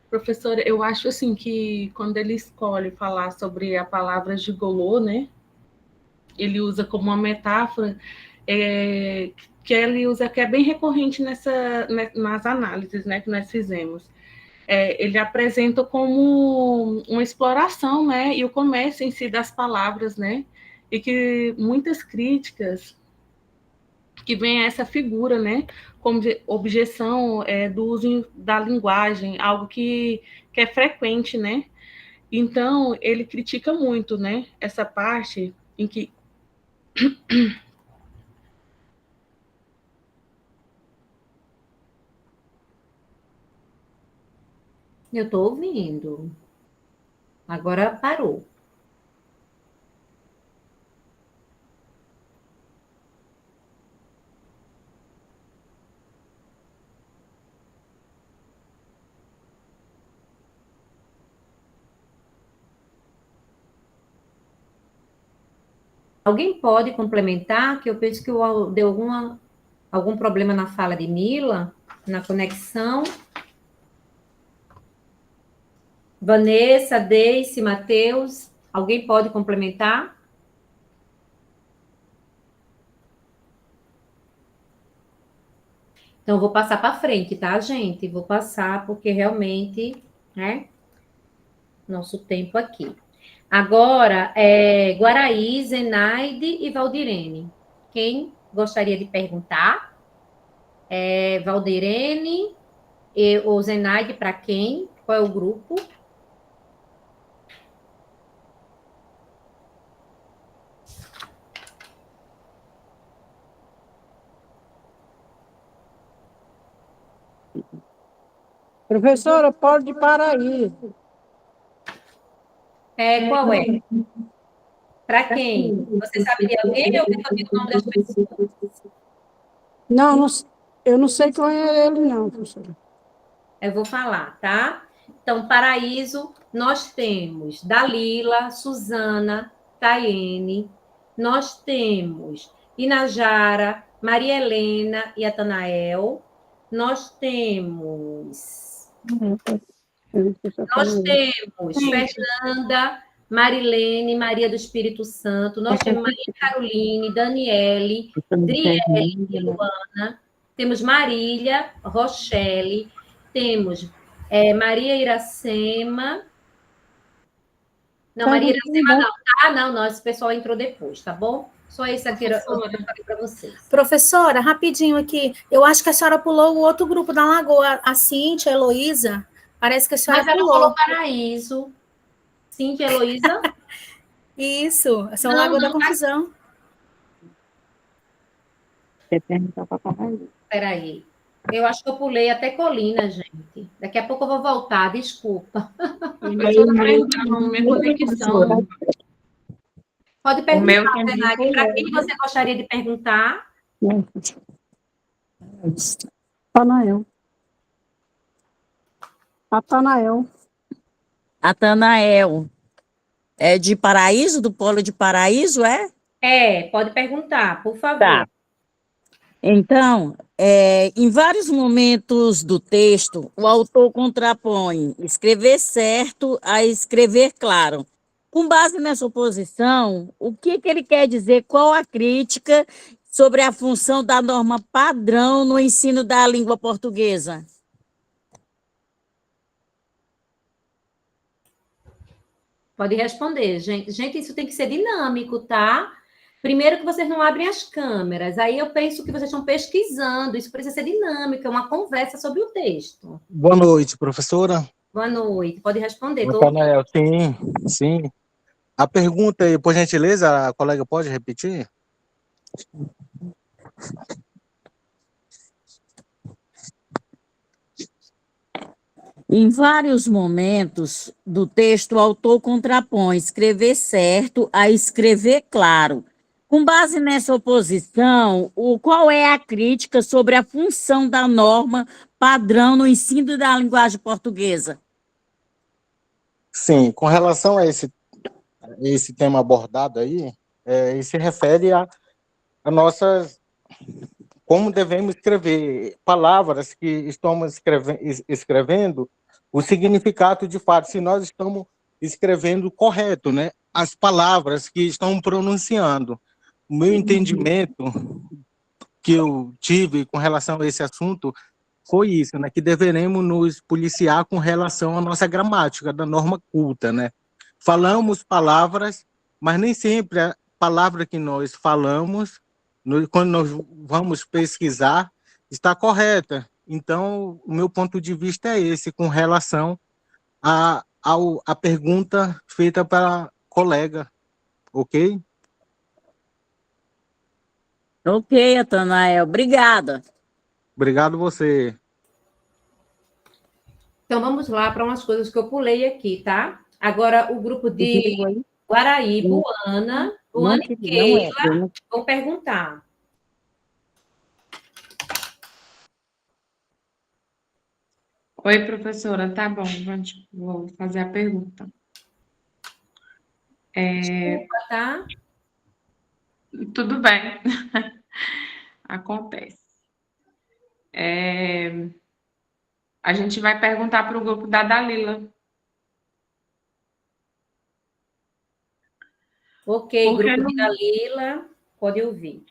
Professora, eu acho assim que quando ele escolhe falar sobre a palavra gigolô, né? Ele usa como uma metáfora que ele usa, que é bem recorrente nas análises, né, que nós fizemos. Ele apresenta como uma exploração, né, e o comércio em si das palavras, né, e que muitas críticas que vem a essa figura, né, como objeção do uso da linguagem, algo que é frequente, né. Então, ele critica muito, né, essa parte em que Eu estou ouvindo. Agora parou. Alguém pode complementar? Que eu penso que deu algum problema na fala de Mila, na conexão. Vanessa, Deice, Matheus, alguém pode complementar? Então, eu vou passar para frente, tá, gente? Vou passar, porque realmente, né? Nosso tempo aqui. Agora, Guaraí, Zenaide e Valdirene. Quem gostaria de perguntar? Valdirene ou Zenaide, para quem? Qual é o grupo? Professora, Polo de Paraíso. Qual é? Para quem? Você sabe de alguém ou eu digo o nome das pessoas? Não, eu não sei qual é ele, não, professora. Eu vou falar, tá? Então, Paraíso, nós temos Dalila, Suzana, Taiene, nós temos Inajara, Maria Helena e Atanael, nós temos Fernanda, Marilene, Maria do Espírito Santo, nós temos Maria Caroline, Daniele, Driele e Luana, temos Marília, Rochelle, temos Maria Iracema. Não, Maria Iracema não, tá? Não, esse pessoal entrou depois, tá bom? Só isso aqui eu falei para vocês. Professora, rapidinho aqui, eu acho que a senhora pulou o outro grupo da Lagoa, a Cíntia, a Heloísa, parece que a senhora pulou. Mas ela falou Paraíso. Cíntia, Heloísa? Isso, essa é uma Lagoa da Confusão. Espera aí. Eu acho que eu pulei até Colina, gente. Daqui a pouco eu vou voltar, desculpa. Minha conexão. Pode perguntar, Zenaide, para quem você gostaria de perguntar? Atanael. É de Paraíso, do Polo de Paraíso, é? Pode perguntar, por favor. Tá. Então, em vários momentos do texto, o autor contrapõe escrever certo a escrever claro. Com base nessa oposição, o que ele quer dizer? Qual a crítica sobre a função da norma padrão no ensino da língua portuguesa? Pode responder, gente. Gente, isso tem que ser dinâmico, tá? Primeiro que vocês não abrem as câmeras, aí eu penso que vocês estão pesquisando, isso precisa ser dinâmico, é uma conversa sobre o texto. Boa noite, professora. Boa noite, pode responder. Natanael, sim. A pergunta aí, por gentileza, a colega pode repetir? Em vários momentos do texto, o autor contrapõe escrever certo a escrever claro. Com base nessa oposição, qual é a crítica sobre a função da norma padrão no ensino da linguagem portuguesa? Sim, com relação a esse tema abordado aí, ele se refere a nossas... Como devemos escrever palavras que estamos escrevendo, o significado de fato, se nós estamos escrevendo correto, né? As palavras que estão pronunciando. O meu entendimento que eu tive com relação a esse assunto foi isso, né? Que deveremos nos policiar com relação à nossa gramática, da norma culta, né? Falamos palavras, mas nem sempre a palavra que nós falamos, quando nós vamos pesquisar, está correta. Então, o meu ponto de vista é esse, com relação à pergunta feita para a colega, ok? Ok, Atanael, obrigada. Obrigado você. Então, vamos lá para umas coisas que eu pulei aqui, tá? Agora, o grupo de Guaraí, Luana e Keila vão perguntar. Oi, professora, tá bom, vou fazer a pergunta. Desculpa, tá? Tudo bem. Acontece. A gente vai perguntar para o grupo da Dalila. Ok, grupo de Dalila, pode ouvir.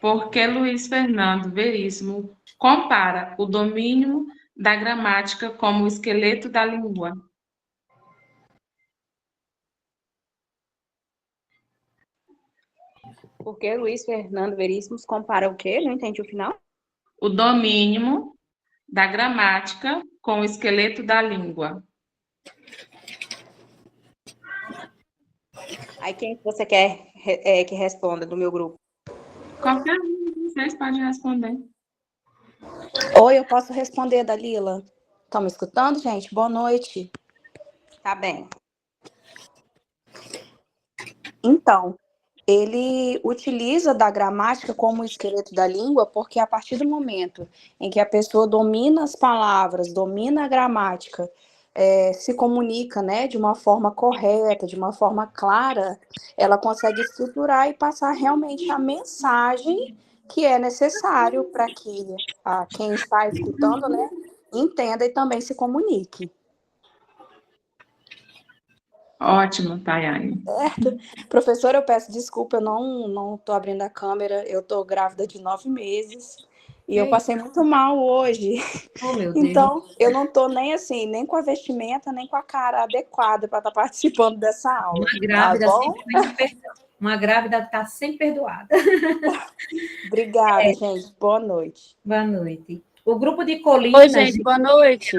Porque Luiz Fernando Veríssimo compara o domínio da gramática como o esqueleto da língua. Porque Luiz Fernando Veríssimos compara o quê? Não entendi o final. O domínio da gramática com o esqueleto da língua. Aí quem você quer que responda do meu grupo? Qualquer um de vocês pode responder. Oi, eu posso responder, Dalila? Estão me escutando, gente? Boa noite. Tá bem. Então, ele utiliza da gramática como o esqueleto da língua, porque a partir do momento em que a pessoa domina as palavras, domina a gramática, se comunica, né, de uma forma correta, de uma forma clara, ela consegue estruturar e passar realmente a mensagem que é necessário para que quem está escutando, né, entenda e também se comunique. Ótimo, Tayane. Certo. Professora, eu peço desculpa, eu não estou abrindo a câmera, eu estou grávida de 9 meses e eu passei muito mal hoje. Oh, meu Deus. Então, eu não estou nem assim, nem com a vestimenta, nem com a cara adequada para estar participando dessa aula. Uma grávida, tá bom? Uma grávida está sempre perdoada. Obrigada, gente. Boa noite. Boa noite. O grupo de Colinas... Oi, gente, boa noite.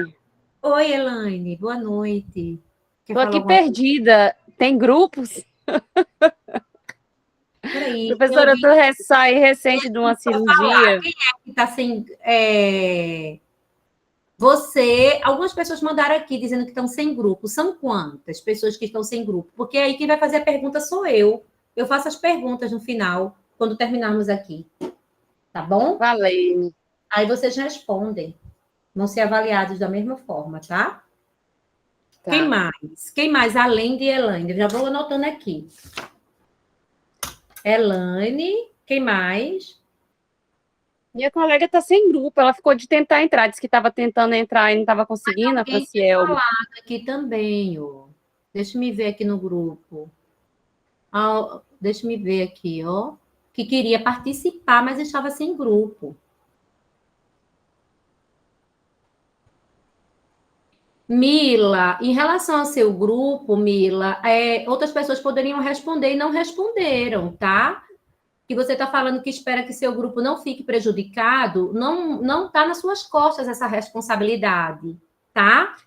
Oi, Elaine, boa noite. Estou aqui perdida. Tem grupos? Peraí, professora, eu saí recente de uma cirurgia. Quem é que está sem... Algumas pessoas mandaram aqui dizendo que estão sem grupo. São quantas pessoas que estão sem grupo? Porque aí quem vai fazer a pergunta sou eu. Eu faço as perguntas no final, quando terminarmos aqui. Tá bom? Valeu. Aí vocês respondem. Vão ser avaliados da mesma forma, tá? Tá. Quem mais? Quem mais, além de Elaine? Eu já vou anotando aqui. Elaine, quem mais? Minha colega está sem grupo, ela ficou de tentar entrar, disse que estava tentando entrar e não estava conseguindo, a Franciel. Aqui também, ó. Deixa eu ver aqui no grupo. Deixa eu ver aqui, ó. Que queria participar, mas estava sem grupo. Mila, em relação ao seu grupo, Mila, outras pessoas poderiam responder e não responderam, tá? Que você está falando que espera que seu grupo não fique prejudicado, não está nas suas costas essa responsabilidade, tá?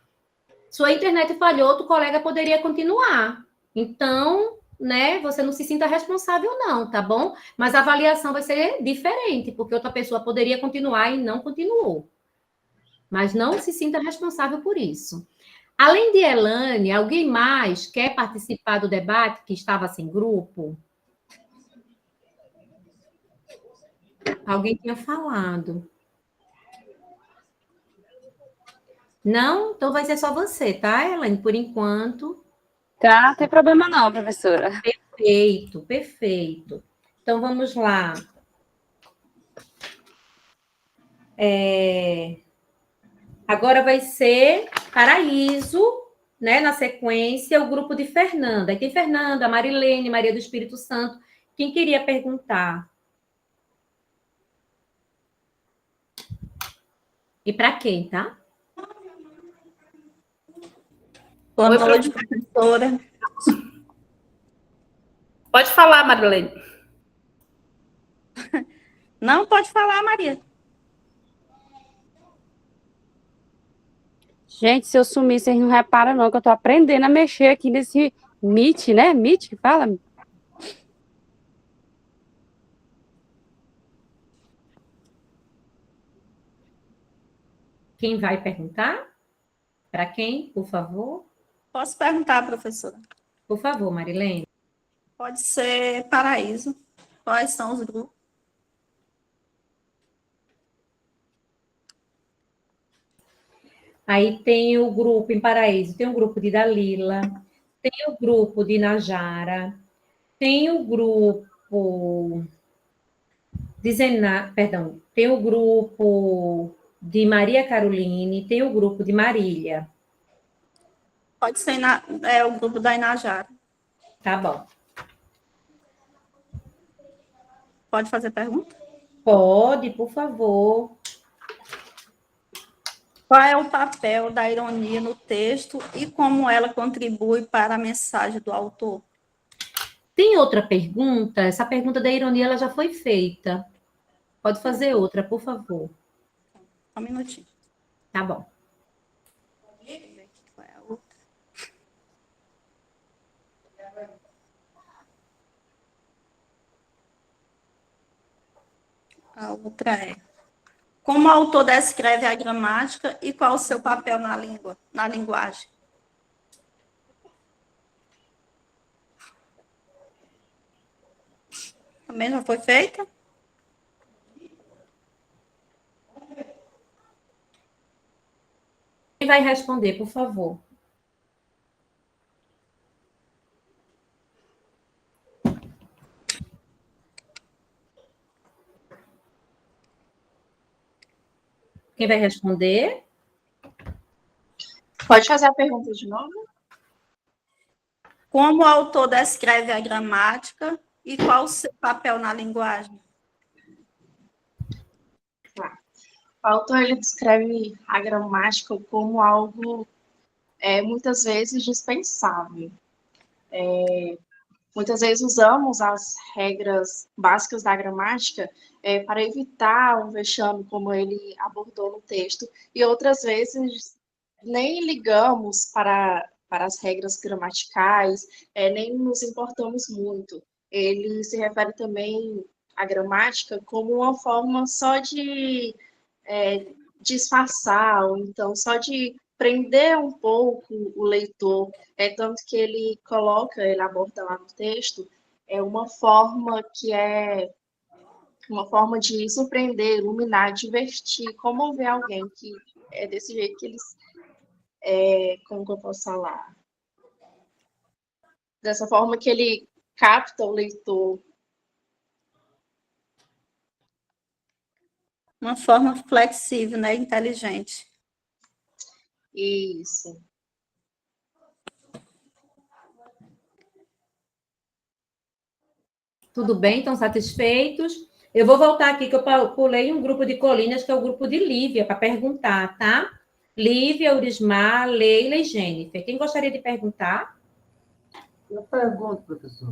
Sua internet falhou, outro colega poderia continuar. Então, né, você não se sinta responsável não, tá bom? Mas a avaliação vai ser diferente, porque outra pessoa poderia continuar e não continuou. Mas não se sinta responsável por isso. Além de Elaine, alguém mais quer participar do debate que estava sem grupo? Alguém tinha falado. Não? Então vai ser só você, tá, Elaine? Por enquanto. Tá, não tem problema não, professora. Perfeito, perfeito. Então vamos lá. Agora vai ser Paraíso, né? Na sequência, o grupo de Fernanda. Aí tem Fernanda, Marilene, Maria do Espírito Santo. Quem queria perguntar? E para quem, tá? Boa noite, professora. Pode falar, Marilene. Não, pode falar, Maria. Gente, se eu sumir, vocês não reparam não, que eu tô aprendendo a mexer aqui nesse Meet, né? Meet que fala? Quem vai perguntar? Para quem, por favor? Posso perguntar, professora? Por favor, Marilene. Pode ser Paraíso. Quais são os grupos? Aí tem o grupo em Paraíso, tem o grupo de Dalila, tem o grupo de Najara, tem o grupo tem o grupo de Maria Caroline, tem o grupo de Marília. Pode ser o grupo da Inajara. Tá bom. Pode fazer pergunta? Pode, por favor. Qual é o papel da ironia no texto e como ela contribui para a mensagem do autor? Tem outra pergunta? Essa pergunta da ironia ela já foi feita. Pode fazer outra, por favor. Um minutinho. Tá bom. Qual é a outra? A outra é: como o autor descreve a gramática e qual o seu papel na linguagem? Também já foi feita? Quem vai responder, por favor? Quem vai responder? Pode fazer a pergunta de novo? Como o autor descreve a gramática e qual o seu papel na linguagem? O autor ele descreve a gramática como algo muitas vezes dispensável. Muitas vezes usamos as regras básicas da gramática para evitar um vexame, como ele abordou no texto, e outras vezes nem ligamos para as regras gramaticais, nem nos importamos muito. Ele se refere também à gramática como uma forma só de disfarçar, ou então só de prender um pouco o leitor, tanto que ele aborda lá no texto, uma forma que é uma forma de surpreender, iluminar, divertir, comover alguém, que é desse jeito que eles, como que eu posso falar? Dessa forma que ele capta o leitor. Uma forma flexível, né? Inteligente. Isso. Tudo bem? Estão satisfeitos? Eu vou voltar aqui, que eu pulei um grupo de colinas, que é o grupo de Lívia, para perguntar, tá? Lívia, Urismar, Leila e Jennifer. Quem gostaria de perguntar? Eu pergunto, professor.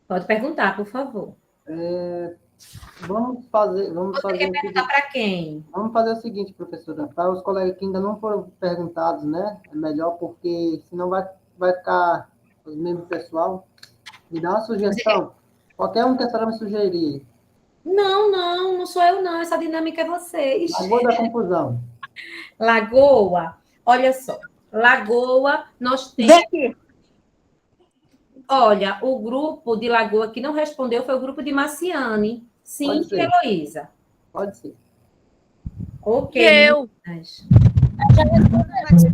Pode perguntar, por favor. Vamos fazer Você quer perguntar para quem? Vamos fazer o seguinte, professora, para os colegas que ainda não foram perguntados, né? É melhor, porque senão vai ficar os mesmos pessoal. Me dá uma sugestão. Qualquer um que a senhora me sugerir. Não sou eu, não. Essa dinâmica é vocês. Lagoa da confusão. Lagoa, olha só. Lagoa, nós temos... Vem aqui. Olha, o grupo de Lagoa que não respondeu foi o grupo de Marciane. Sim, Heloísa. Pode ser. Ok. Eu.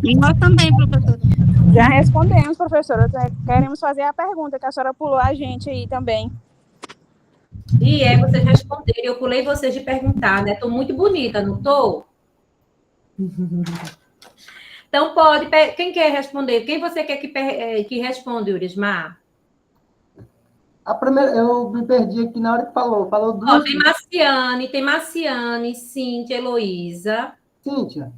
E nós também, professora. Já respondemos, professora. Queremos fazer a pergunta que a senhora pulou a gente aí também. E vocês responderam. Eu pulei vocês de perguntar, né? Estou muito bonita, não estou? Então, pode... Quem quer responder? Quem você quer que responda, Urismar? A primeira, eu me perdi aqui na hora que falou. Falou duas. Tem Marciane, Cíntia, Heloísa. Cíntia.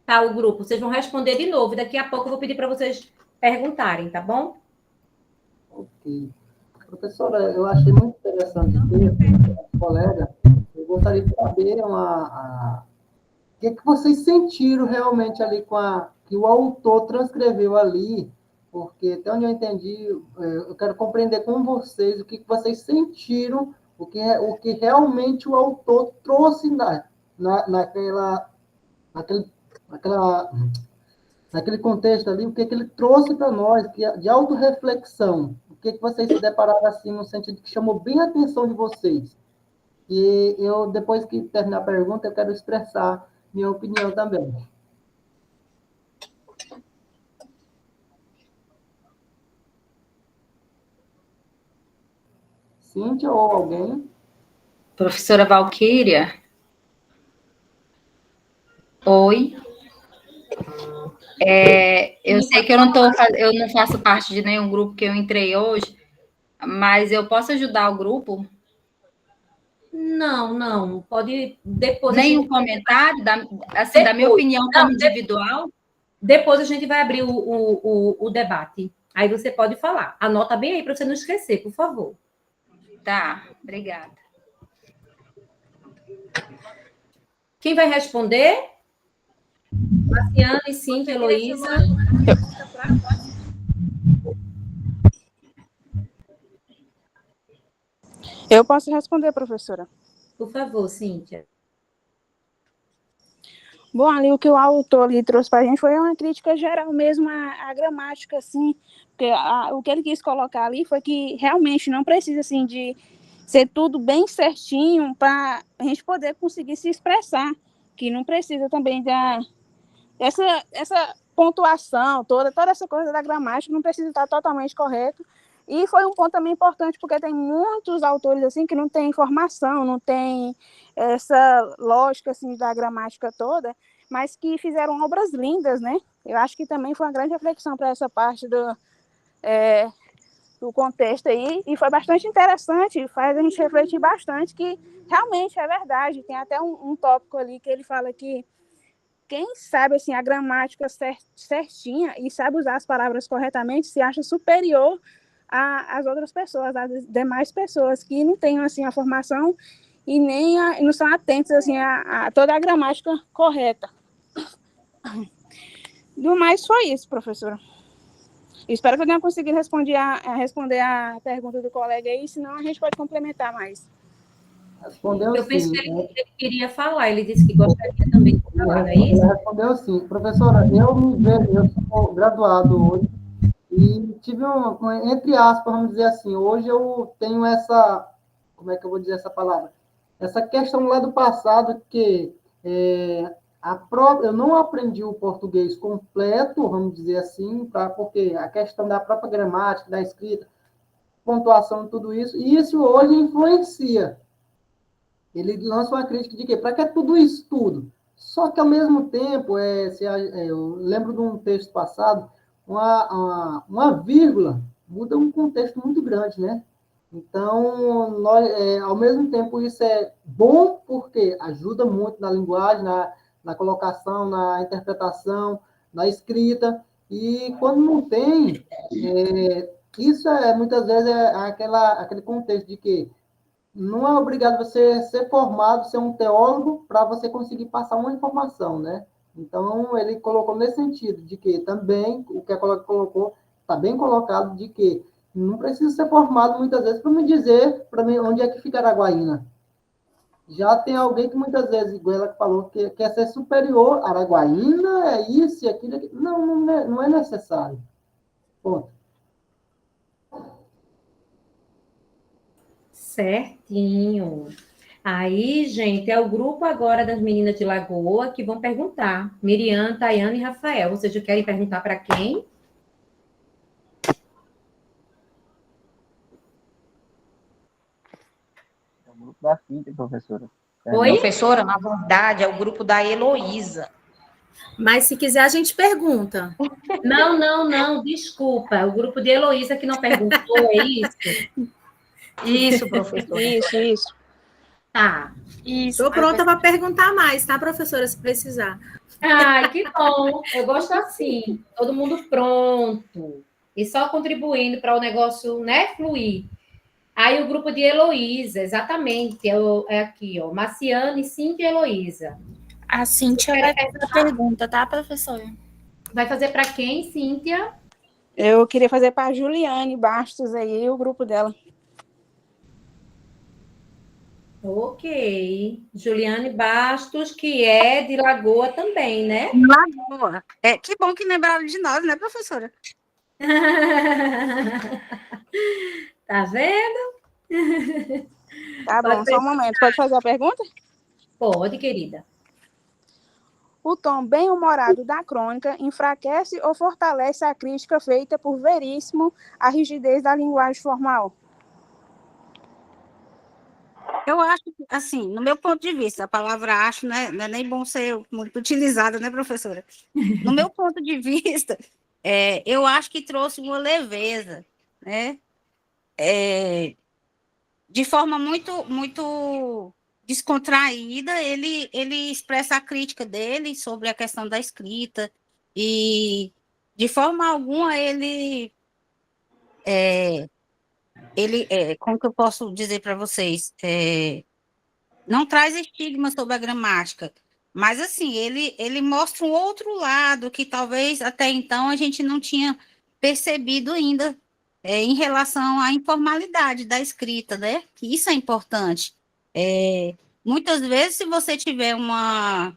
Tá, o grupo. Vocês vão responder de novo. Daqui a pouco eu vou pedir para vocês perguntarem, tá bom? Ok. Professora, eu achei muito interessante o texto, colega. Eu gostaria de saber o que vocês sentiram realmente ali que o autor transcreveu ali, porque até onde eu entendi, eu quero compreender com vocês o que vocês sentiram, o que realmente o autor trouxe naquele contexto ali, o que ele trouxe para nós, de autorreflexão. O que vocês se depararam assim, no sentido que chamou bem a atenção de vocês. E eu, depois que terminar a pergunta, eu quero expressar minha opinião também. Cíntia ou alguém? Professora Valquíria? Oi? Eu sei que eu não faço parte de nenhum grupo que eu entrei hoje, mas eu posso ajudar o grupo? Não. Pode depois. Nenhum comentário, da minha opinião como individual? Depois a gente vai abrir o debate. Aí você pode falar. Anota bem aí para você não esquecer, por favor. Tá, obrigada. Quem vai responder? Marciane, Cíntia, Heloísa. Eu posso responder, professora. Por favor, Cíntia. Bom, ali o que o autor ali trouxe para a gente foi uma crítica geral mesmo à gramática, assim, porque o que ele quis colocar ali foi que realmente não precisa, assim, de ser tudo bem certinho para a gente poder conseguir se expressar, que não precisa também essa pontuação, toda essa coisa da gramática não precisa estar totalmente correto. E foi um ponto também importante, porque tem muitos autores assim que não têm informação, não tem essa lógica assim da gramática toda, mas que fizeram obras lindas, né? Eu acho que também foi uma grande reflexão para essa parte do contexto aí, e foi bastante interessante, faz a gente refletir bastante que realmente é verdade. Tem até um tópico ali que ele fala que quem sabe assim, a gramática certinha e sabe usar as palavras corretamente se acha superior às outras pessoas, às demais pessoas que não têm assim, a formação e nem não são atentos assim, a toda a gramática correta. Do mais, foi isso, professora. Espero que eu tenha conseguido responder a pergunta do colega aí, senão a gente pode complementar mais. Respondeu eu penso sim, que ele queria falar, ele disse que gostaria também de falar, é isso? Ele respondeu sim. Professora, eu sou graduado hoje e tive entre aspas, vamos dizer assim, hoje eu tenho essa, como é que eu vou dizer essa palavra? Essa questão lá do passado que eu não aprendi o português completo, vamos dizer assim, porque a questão da própria gramática, da escrita, pontuação, tudo isso, e isso hoje influencia. Ele lança uma crítica de que para que tudo isso tudo? Só que, ao mesmo tempo, eu lembro de um texto passado, uma vírgula muda um contexto muito grande, né? Então, ao mesmo tempo, isso é bom porque ajuda muito na linguagem, na colocação, na interpretação, na escrita, e quando não tem, isso muitas vezes aquele contexto de que não é obrigado você ser formado, ser um teólogo, para você conseguir passar uma informação, né? Então, ele colocou nesse sentido, de que também, o que a colega colocou, está bem colocado, de que não precisa ser formado, muitas vezes, para me dizer para mim onde é que fica Araguaína. Já tem alguém que, muitas vezes, igual ela que falou, que quer ser superior, Araguaína é isso e aquilo. Não é necessário. Ponto. Certinho. Aí, gente, é o grupo agora das meninas de Lagoa que vão perguntar. Miriam, Tayane e Rafael. Vocês já querem perguntar para quem? É o grupo da Cíntia, professora. Oi? Professora, na verdade, é o grupo da Heloísa. Mas se quiser, a gente pergunta. Não, desculpa. É o grupo de Heloísa que não perguntou, é isso? Isso, professora. Isso. Tá. Estou pronta para perguntar mais, tá, professora, se precisar. Ai, que bom. Eu gosto assim. Todo mundo pronto. E só contribuindo para o negócio, né, fluir. Aí o grupo de Heloísa, exatamente. É aqui, ó. Marciane, Cíntia e Heloísa. A Cíntia vai fazer a pergunta, tá, professora? Vai fazer para quem, Cíntia? Eu queria fazer para a Juliane Bastos aí, e o grupo dela. Ok. Juliane Bastos, que é de Lagoa também, né? Lagoa. Que bom que lembraram de nós, né, professora? Tá vendo? Tá bom, só um momento. Pode fazer a pergunta? Pode, querida. O tom bem-humorado da crônica enfraquece ou fortalece a crítica feita por Veríssimo à rigidez da linguagem formal? Eu acho, assim, no meu ponto de vista, a palavra acho não é nem bom ser muito utilizada, né, professora? No meu ponto de vista, eu acho que trouxe uma leveza, né? De forma muito descontraída, ele expressa a crítica dele sobre a questão da escrita, e de forma alguma como que eu posso dizer para vocês? Não traz estigma sobre a gramática, mas assim, ele mostra um outro lado que talvez até então a gente não tinha percebido ainda, em relação à informalidade da escrita, né? Que isso é importante. Muitas vezes, se você tiver uma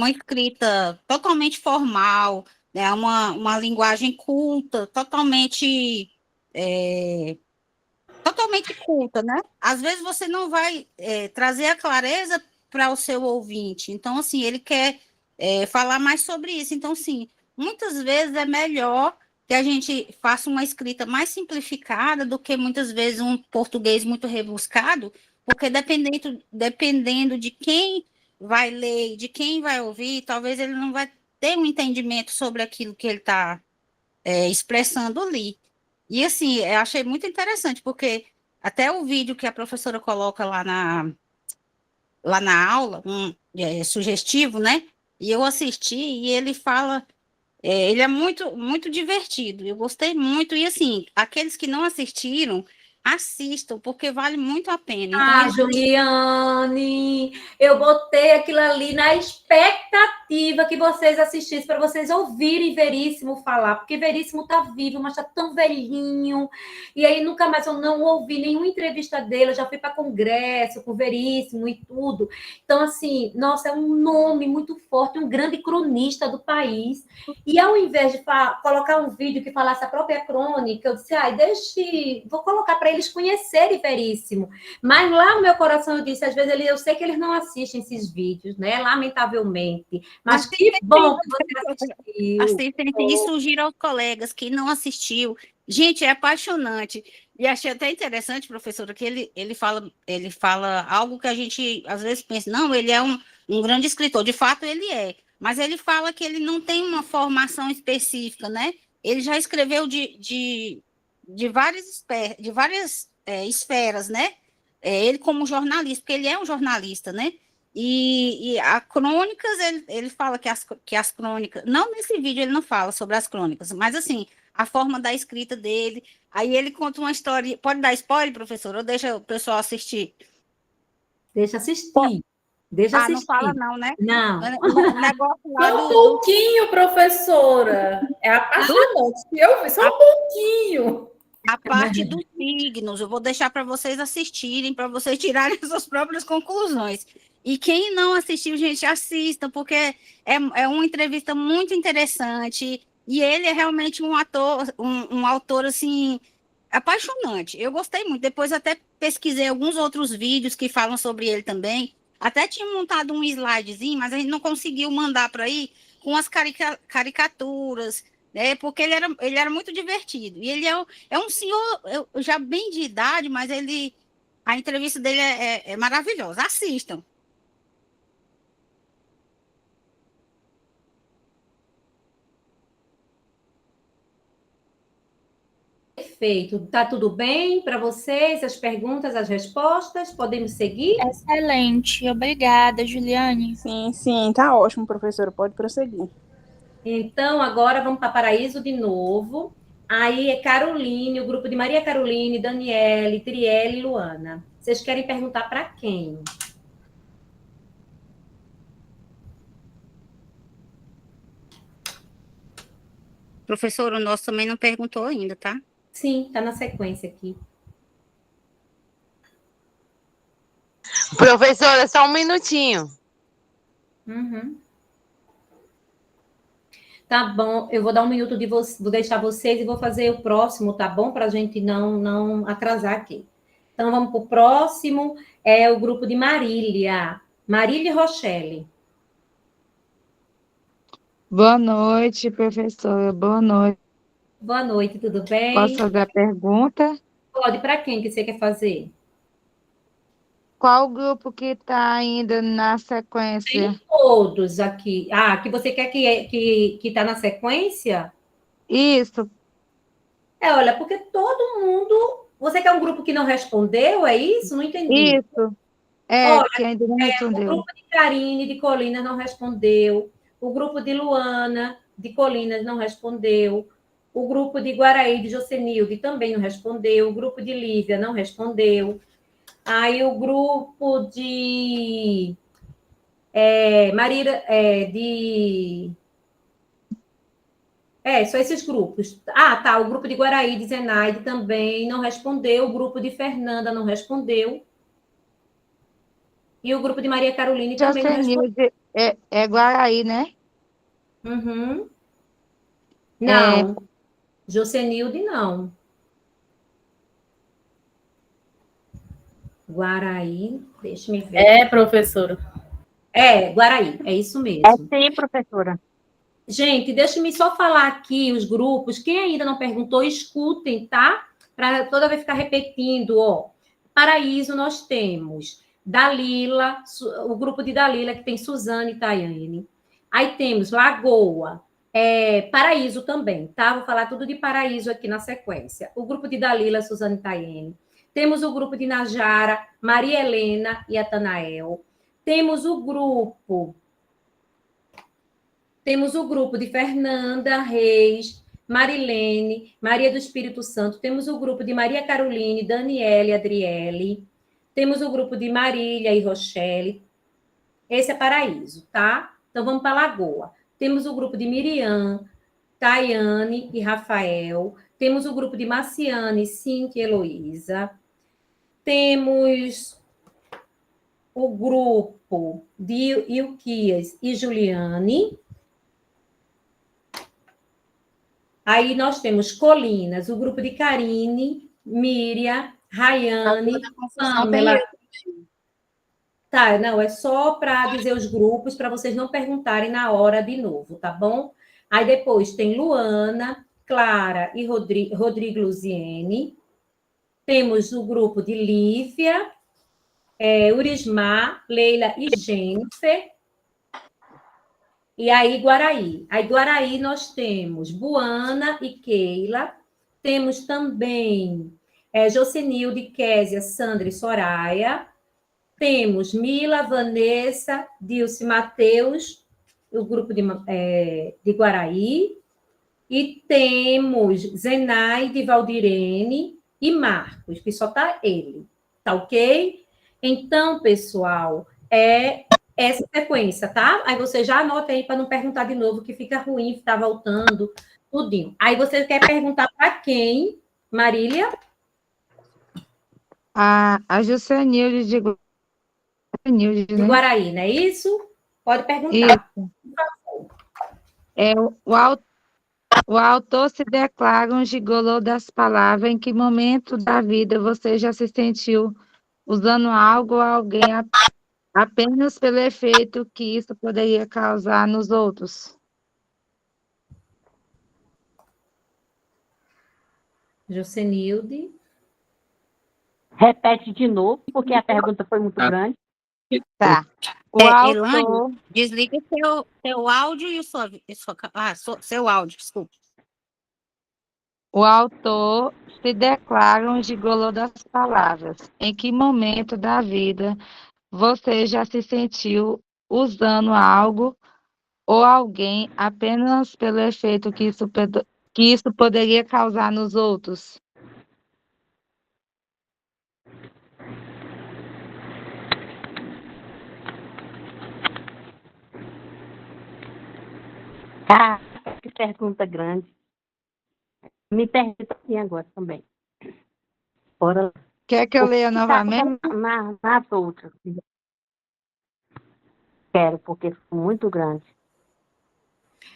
escrita totalmente formal, né? Uma linguagem culta, totalmente culta, né? Às vezes você não vai trazer a clareza para o seu ouvinte. Então, assim, ele quer falar mais sobre isso. Então, sim, muitas vezes é melhor que a gente faça uma escrita mais simplificada do que muitas vezes um português muito rebuscado, porque dependendo de quem vai ler, de quem vai ouvir, talvez ele não vai ter um entendimento sobre aquilo que ele está expressando ali. E, assim, eu achei muito interessante, porque até o vídeo que a professora coloca lá na aula, sugestivo, né? E eu assisti e ele fala, ele é muito, muito divertido, eu gostei muito. E, assim, aqueles que não assistiram, assistam, porque vale muito a pena. Então, Juliane, eu botei aquilo ali na expectativa que vocês assistissem, para vocês ouvirem Veríssimo falar, porque Veríssimo tá vivo, mas tá tão velhinho, e aí nunca mais eu não ouvi nenhuma entrevista dele, eu já fui para congresso com Veríssimo e tudo. Então, assim, nossa, é um nome muito forte, um grande cronista do país, e ao invés de colocar um vídeo que falasse a própria crônica, eu disse, vou colocar para eles conhecerem Veríssimo. Mas lá no meu coração eu disse, às vezes eu sei que eles não assistem esses vídeos, né? Lamentavelmente. Mas que bom que você assistiu. Assistem e sugiro aos colegas que não assistiu. Gente, é apaixonante. E achei até interessante, professora, que ele fala algo que a gente às vezes pensa, não, ele é um grande escritor. De fato, ele é. Mas ele fala que ele não tem uma formação específica, né? Ele já escreveu de várias esferas, né? Ele como jornalista, porque ele é um jornalista, né? E a crônicas, ele fala que as crônicas, não nesse vídeo ele não fala sobre as crônicas, mas assim, a forma da escrita dele, aí ele conta uma história, pode dar spoiler, professor, ou deixa o pessoal assistir? Deixa assistir. Deixa assistir. Não fala não, né? Não. O negócio lá Só um pouquinho, professora. É apaixonante. Eu vi só um pouquinho. A parte dos signos, eu vou deixar para vocês assistirem, para vocês tirarem as suas próprias conclusões. E quem não assistiu, gente, assista, porque é uma entrevista muito interessante, e ele é realmente um autor, assim, apaixonante. Eu gostei muito. Depois até pesquisei alguns outros vídeos que falam sobre ele também. Até tinha montado um slidezinho, mas a gente não conseguiu mandar para aí com as caricaturas, né? Porque ele era muito divertido. E ele é um senhor já bem de idade, mas a entrevista dele é maravilhosa. Assistam. Perfeito. Tá tudo bem para vocês? As perguntas, as respostas? Podemos seguir? Excelente. Obrigada, Juliane. Sim, tá ótimo, professora. Pode prosseguir. Então, agora vamos para Paraíso de novo. Aí é Caroline, o grupo de Maria Caroline, Daniele, Trielle e Luana. Vocês querem perguntar para quem? Professor, o nosso também não perguntou ainda, tá? Sim, tá na sequência aqui. Professora, só um minutinho. Uhum. Tá bom, eu vou dar um minuto vou deixar vocês e vou fazer o próximo, tá bom? Para a gente não atrasar aqui. Então, vamos para o próximo, é o grupo de Marília. Marília e Rochelle. Boa noite, professora. Boa noite. Boa noite, tudo bem? Posso fazer a pergunta? Pode, para quem que você quer fazer? qual grupo que está ainda na sequência? Tem todos aqui. Ah, que você quer que tá na sequência? Isso. Olha, porque todo mundo... Você quer um grupo que não respondeu, é isso? Não entendi. Isso. Olha, Que ainda não o respondeu. grupo de Karine, de Colinas, não respondeu. O grupo de Luana, de Colinas, não respondeu. O grupo de Guaraí, de Jocenilde, também não respondeu. O grupo de Lívia não respondeu. Aí o grupo de Marília, só esses grupos. Ah, tá, o grupo de Guaraí, de Zenaide também não respondeu. O grupo de Fernanda não respondeu. E o grupo de Maria Caroline também não respondeu. Jocenilde é Guaraí, né? Uhum. Não, Jocenilde não. Guaraí, deixa-me ver. Professora. Guaraí, é isso mesmo. Sim, professora. Gente, deixa-me só falar aqui os grupos. Quem ainda não perguntou, escutem, tá? Para toda vez ficar repetindo, ó. Paraíso, nós temos Dalila, o grupo de Dalila, que tem Suzane e Tayane. Aí temos Lagoa, Paraíso também, tá? Vou falar tudo de Paraíso aqui na sequência. O grupo de Dalila, Suzane e Tayane. Temos o grupo de Najara, Maria Helena e Atanael. Temos o grupo de Fernanda Reis, Marilene, Maria do Espírito Santo. Temos o grupo de Maria Caroline, Daniele e Adriele. Temos o grupo de Marília e Rochelle. Esse é Paraíso, tá? Então, vamos para Lagoa. Temos o grupo de Miriam, Tayane e Rafael. Temos o grupo de Marciane, Cíntia e Heloísa. Temos o grupo de Ilquias e Juliane. Aí nós temos Colinas, o grupo de Karine, Miriam, Rayane, Pamela. Tá, não, é só para dizer os grupos, para vocês não perguntarem na hora de novo, tá bom? Aí depois tem Luana, Clara e Rodrigo Luziene. Temos o grupo de Lívia, Urismar, Leila e Jennifer. E aí, Guaraí. Aí, Guaraí, nós temos Buana e Keila. Temos também Jocenilde, Késia, Sandra e Soraya. Temos Mila, Vanessa, Dilce, Mateus, o grupo de Guaraí. E temos Zenaide, Valdirene e Marcos, que só está ele. Tá ok? Então, pessoal, essa sequência, tá? Aí você já anota aí para não perguntar de novo, que fica ruim ficar voltando, tudinho. Aí você quer perguntar para quem, Marília? A Jocenilde de Guaraí, não é isso? Pode perguntar. Isso. O autor se declara um gigolô das palavras. Em que momento da vida você já se sentiu usando algo ou alguém apenas pelo efeito que isso poderia causar nos outros? Jocenilde. Repete de novo, porque a pergunta foi muito grande. Tá. Elaine, desliga seu áudio e seu áudio, desculpa. O autor se declara um gigolô das palavras. Em que momento da vida você já se sentiu usando algo ou alguém apenas pelo efeito que isso poderia causar nos outros? Ah, que pergunta grande. Me pergunta assim agora também. Bora. Quer que eu leia novamente? Nas outras. Quero, porque foi muito grande.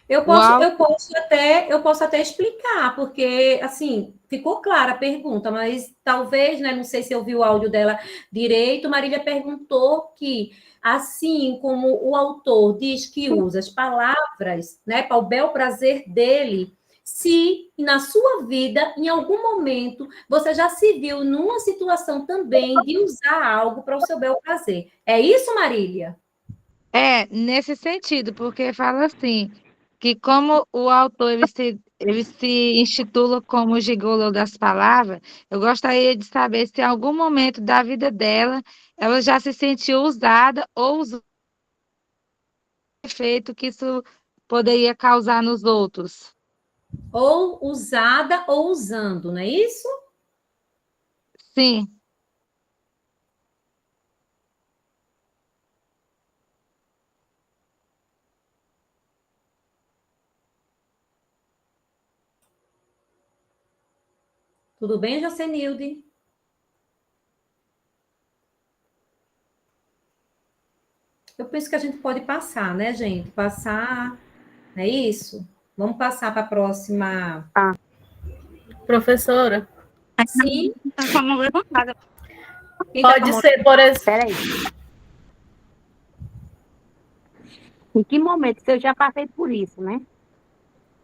Eu posso até explicar, porque, assim, ficou clara a pergunta, mas talvez, né, não sei se eu ouvi o áudio dela direito, Marília perguntou que, assim como o autor diz que usa as palavras, né, para o bel prazer dele, se na sua vida, em algum momento, você já se viu numa situação também de usar algo para o seu bel prazer. É isso, Marília? É, nesse sentido, porque fala assim, que como o autor ele se intitula como gigolô das palavras, eu gostaria de saber se em algum momento da vida dela ela já se sentiu usada ou usou o efeito que isso poderia causar nos outros. Ou usada ou usando, não é isso? Sim. Tudo bem, Jocenilde? Eu penso que a gente pode passar, né, gente? Passar, não é isso? Vamos passar para a próxima. Professora, Sim. Tá com a mão levantada. pode ser, por exemplo. Peraí. Em que momento? Se eu já passei por isso, né?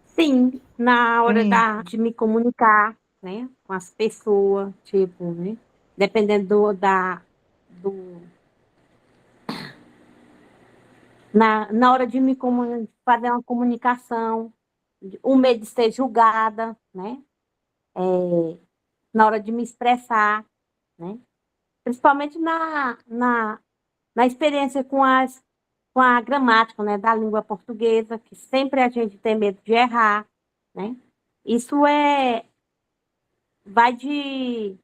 Sim, na hora de me comunicar, né? Com as pessoas, tipo, né? Dependendo do na hora de fazer uma comunicação, o medo de ser julgada, né? Na hora de me expressar, né? Principalmente na experiência com a gramática, né, da língua portuguesa, que sempre a gente tem medo de errar, né? Isso vai de,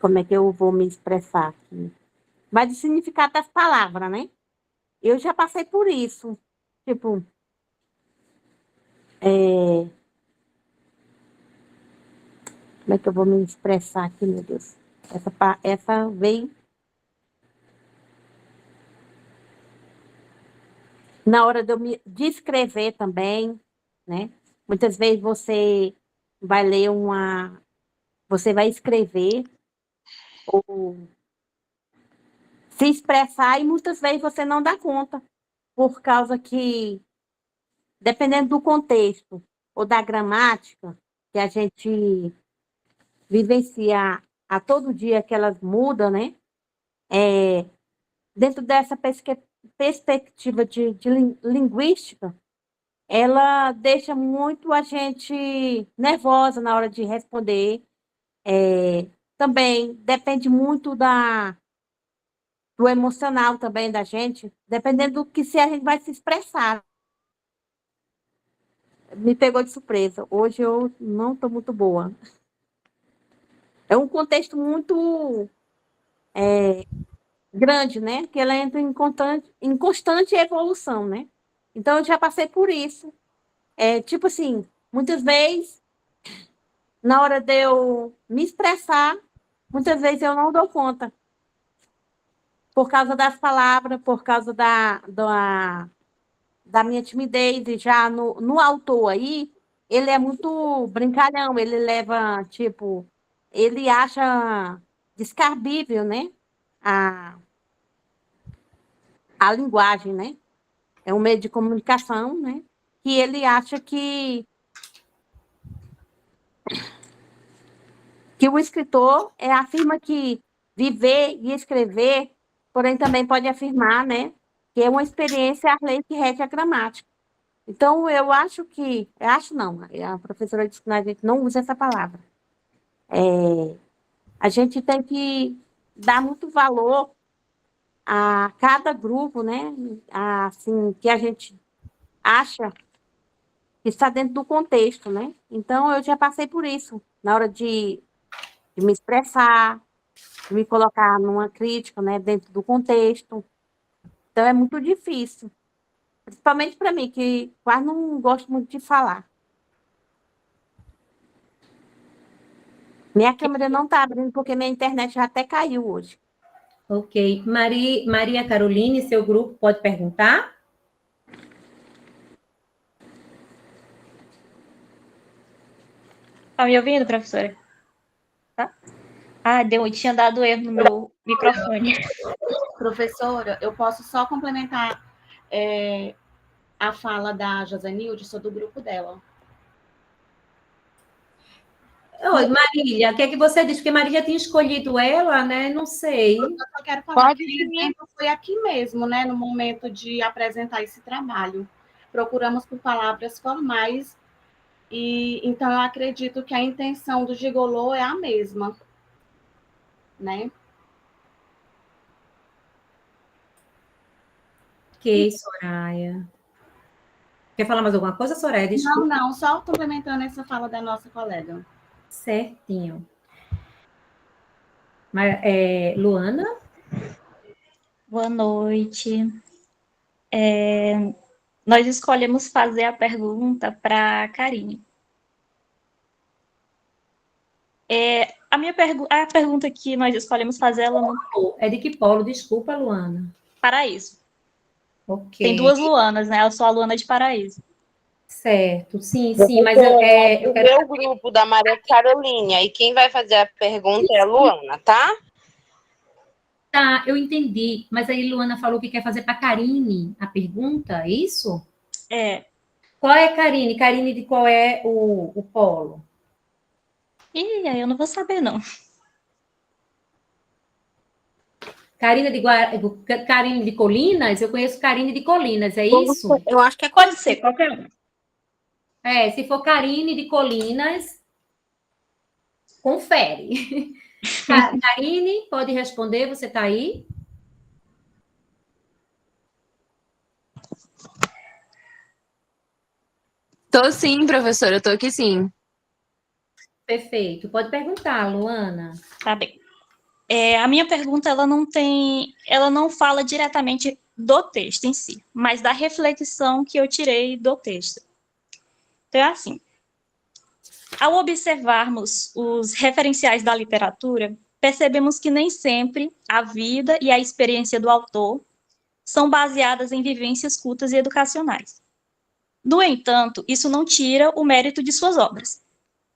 como é que eu vou me expressar aqui? Vai do significado das palavras, né? Eu já passei por isso, tipo, como é que eu vou me expressar aqui, meu Deus? Essa veio na hora de eu me descrever também, né? Muitas vezes você vai ler você vai escrever ou se expressar e muitas vezes você não dá conta, por causa que, dependendo do contexto ou da gramática que a gente vivencia a todo dia, que elas mudam, né? Dentro dessa perspectiva de linguística, ela deixa muito a gente nervosa na hora de responder. Também depende muito do emocional também da gente, dependendo do que se a gente vai se expressar. Me pegou de surpresa. Hoje eu não estou muito boa. É um contexto muito grande, né? Que ela entra em constante evolução, né? Então, eu já passei por isso. Tipo assim, muitas vezes, na hora de eu me expressar, muitas vezes eu não dou conta. Por causa das palavras, por causa da minha timidez. E já no autor aí, ele é muito brincalhão, ele leva, tipo, ele acha descabível, né? A linguagem, né? É um meio de comunicação, né? Que ele acha que o escritor afirma que viver e escrever, porém também pode afirmar, né? Que é uma experiência a lei que rege a gramática. Então, eu acho não, a professora disse que a gente não usa essa palavra. A gente tem que dar muito valor a cada grupo, né? Assim, que a gente acha que está dentro do contexto, né? Então, eu já passei por isso, na hora de me expressar, de me colocar numa crítica, né? Dentro do contexto. Então, é muito difícil. Principalmente para mim, que quase não gosto muito de falar. Minha câmera não está abrindo, porque minha internet já até caiu hoje. Ok. Maria Caroline, seu grupo pode perguntar? Tá me ouvindo, professora? Tá? Tinha dado erro no meu microfone. Professora, eu posso só complementar a fala da Josenilde, sou do grupo dela. Oi, Marília, o que é que você disse? Porque Marília tinha escolhido ela, né? Não sei. Eu só quero falar que o exemplo foi aqui mesmo, né? No momento de apresentar esse trabalho. Procuramos por palavras formais e então eu acredito que a intenção do gigolô é a mesma, né? Ok, Soraya. Quer falar mais alguma coisa, Soraya? Desculpa. Não, só complementando essa fala da nossa colega. Certinho. Luana? Boa noite. Nós escolhemos fazer a pergunta para a Karine. A pergunta que nós escolhemos fazer, ela não... É de que polo? Desculpa, Luana. Paraíso. Ok. Tem 2 Luanas, né? Eu sou a Luana de Paraíso. Certo, sim, mas eu O quero... meu grupo da Maria Carolina, e quem vai fazer a pergunta é a Luana, tá? Tá, eu entendi. Mas aí Luana falou que quer fazer para Karine a pergunta, é isso? É. Qual é Karine? Karine de qual é o polo? Ih, aí eu não vou saber, não. Karine de Colinas? Eu conheço Karine de Colinas, é isso? Eu acho que pode ser, qualquer um. Se for Karine de Colinas, confere. Karine, pode responder, você está aí? Tô sim, professora, eu tô aqui sim. Perfeito. Pode perguntar, Luana. Tá bem. A minha pergunta, ela não fala diretamente do texto em si, mas da reflexão que eu tirei do texto. Então, é assim. Ao observarmos os referenciais da literatura, percebemos que nem sempre a vida e a experiência do autor são baseadas em vivências cultas e educacionais. No entanto, isso não tira o mérito de suas obras,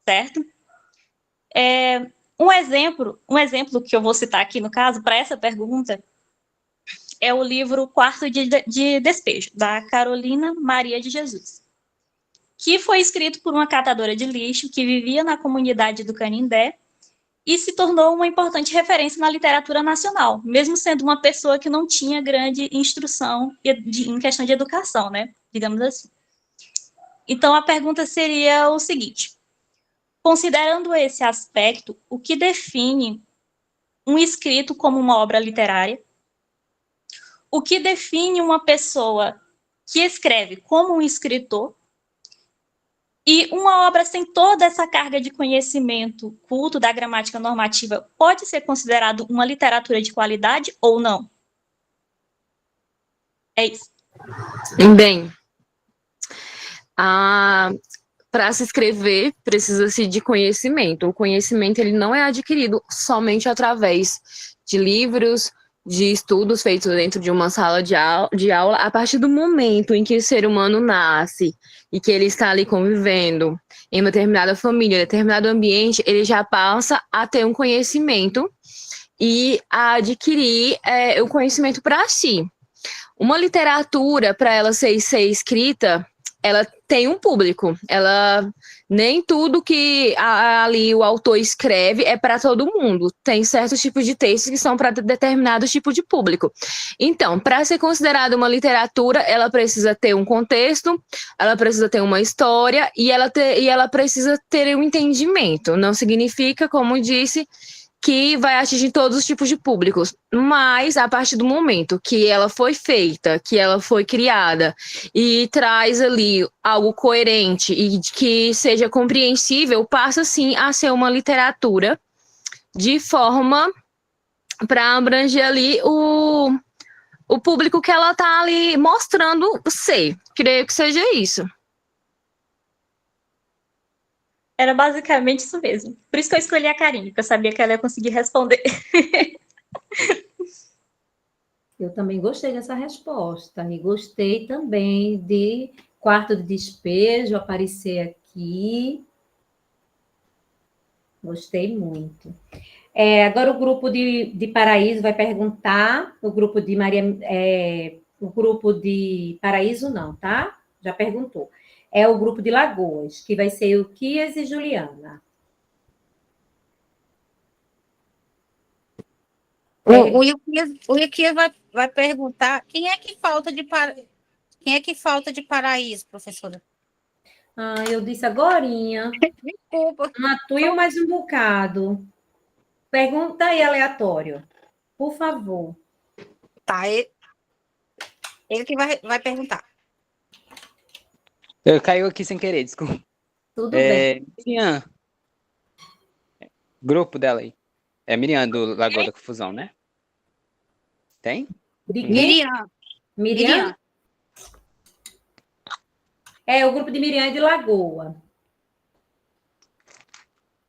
certo? Um exemplo que eu vou citar aqui, no caso, para essa pergunta, é o livro Quarto de Despejo, da Carolina Maria de Jesus, que foi escrito por uma catadora de lixo que vivia na comunidade do Canindé e se tornou uma importante referência na literatura nacional, mesmo sendo uma pessoa que não tinha grande instrução em questão de educação, né? Digamos assim. Então, a pergunta seria o seguinte: considerando esse aspecto, o que define um escrito como uma obra literária? O que define uma pessoa que escreve como um escritor? E uma obra sem toda essa carga de conhecimento culto da gramática normativa pode ser considerado uma literatura de qualidade ou não? É isso. Bem, para se escrever, precisa-se de conhecimento. O conhecimento ele não é adquirido somente através de livros, de estudos feitos dentro de uma sala de aula. A partir do momento em que o ser humano nasce e que ele está ali convivendo em uma determinada família, determinado ambiente, ele já passa a ter um conhecimento e a adquirir o conhecimento para si. Uma literatura, para ela ser escrita, ela tem um público, nem tudo que ali o autor escreve é para todo mundo, tem certos tipos de textos que são para determinado tipo de público. Então, para ser considerada uma literatura, ela precisa ter um contexto, ela precisa ter uma história e ela precisa ter um entendimento. Não significa, como disse, que vai atingir todos os tipos de públicos, mas a partir do momento que ela foi feita, que ela foi criada e traz ali algo coerente e que seja compreensível, passa sim a ser uma literatura de forma para abranger ali o público que ela está ali mostrando ser. Creio que seja isso. Era basicamente isso mesmo. Por isso que eu escolhi a Karine, porque eu sabia que ela ia conseguir responder. Eu também gostei dessa resposta. E gostei também de Quarto de Despejo aparecer aqui. Gostei muito. Agora o grupo de Paraíso vai perguntar, o grupo de Maria O grupo de Paraíso não, tá? Já perguntou. É o grupo de Lagoas, que vai ser o Kias e Juliana. O Iquias vai perguntar quem é que falta de Paraíso, professora? Eu disse agorinha. Desculpa. Matuio mais um bocado. Pergunta aí, aleatório. Por favor. Tá, ele que vai perguntar. Eu caiu aqui sem querer, desculpa. Tudo bem. Miriam. Grupo dela aí. É Miriam do Lagoa da Confusão, né? Tem? De quem? Miriam. Miriam? É o grupo de Miriam e de Lagoa.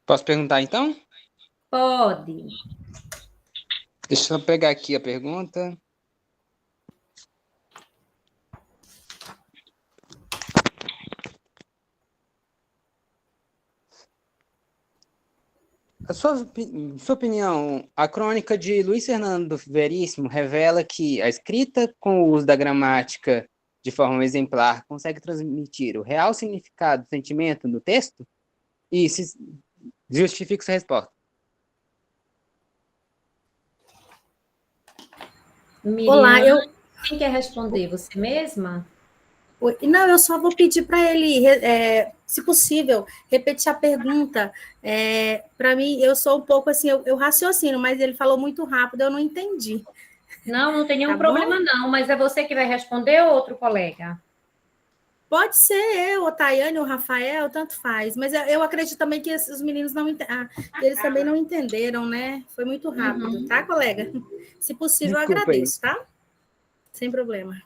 Posso perguntar então? Pode. Deixa eu pegar aqui a pergunta. Sua opinião, a crônica de Luiz Fernando Veríssimo revela que a escrita com o uso da gramática de forma exemplar consegue transmitir o real significado do sentimento no texto? E se justifica sua resposta. Miriam, Olá, quem quer responder? Você mesma? Não, eu só vou pedir para ele, se possível, repetir a pergunta. Para mim, eu sou um pouco assim, eu raciocino, mas ele falou muito rápido, eu não entendi. Não tem nenhum Tá problema bom? não, mas é você que vai responder ou outro colega? Pode ser eu, ou Tayane, ou Rafael, tanto faz. Mas eu acredito também que os meninos eles também não entenderam, né? Foi muito rápido, tá, colega? Se possível, eu Desculpa aí. agradeço, tá? Sem problema.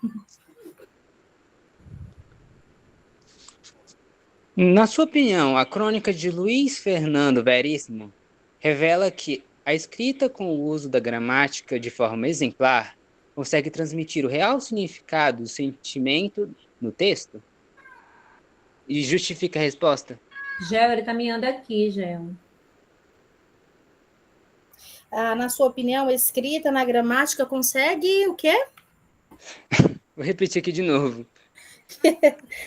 Na sua opinião, a crônica de Luiz Fernando Veríssimo revela que a escrita com o uso da gramática de forma exemplar consegue transmitir o real significado do sentimento no texto? E justifica a resposta? Gel, ele está mirando aqui, Gel. Na sua opinião, a escrita na gramática consegue o quê? Vou repetir aqui de novo.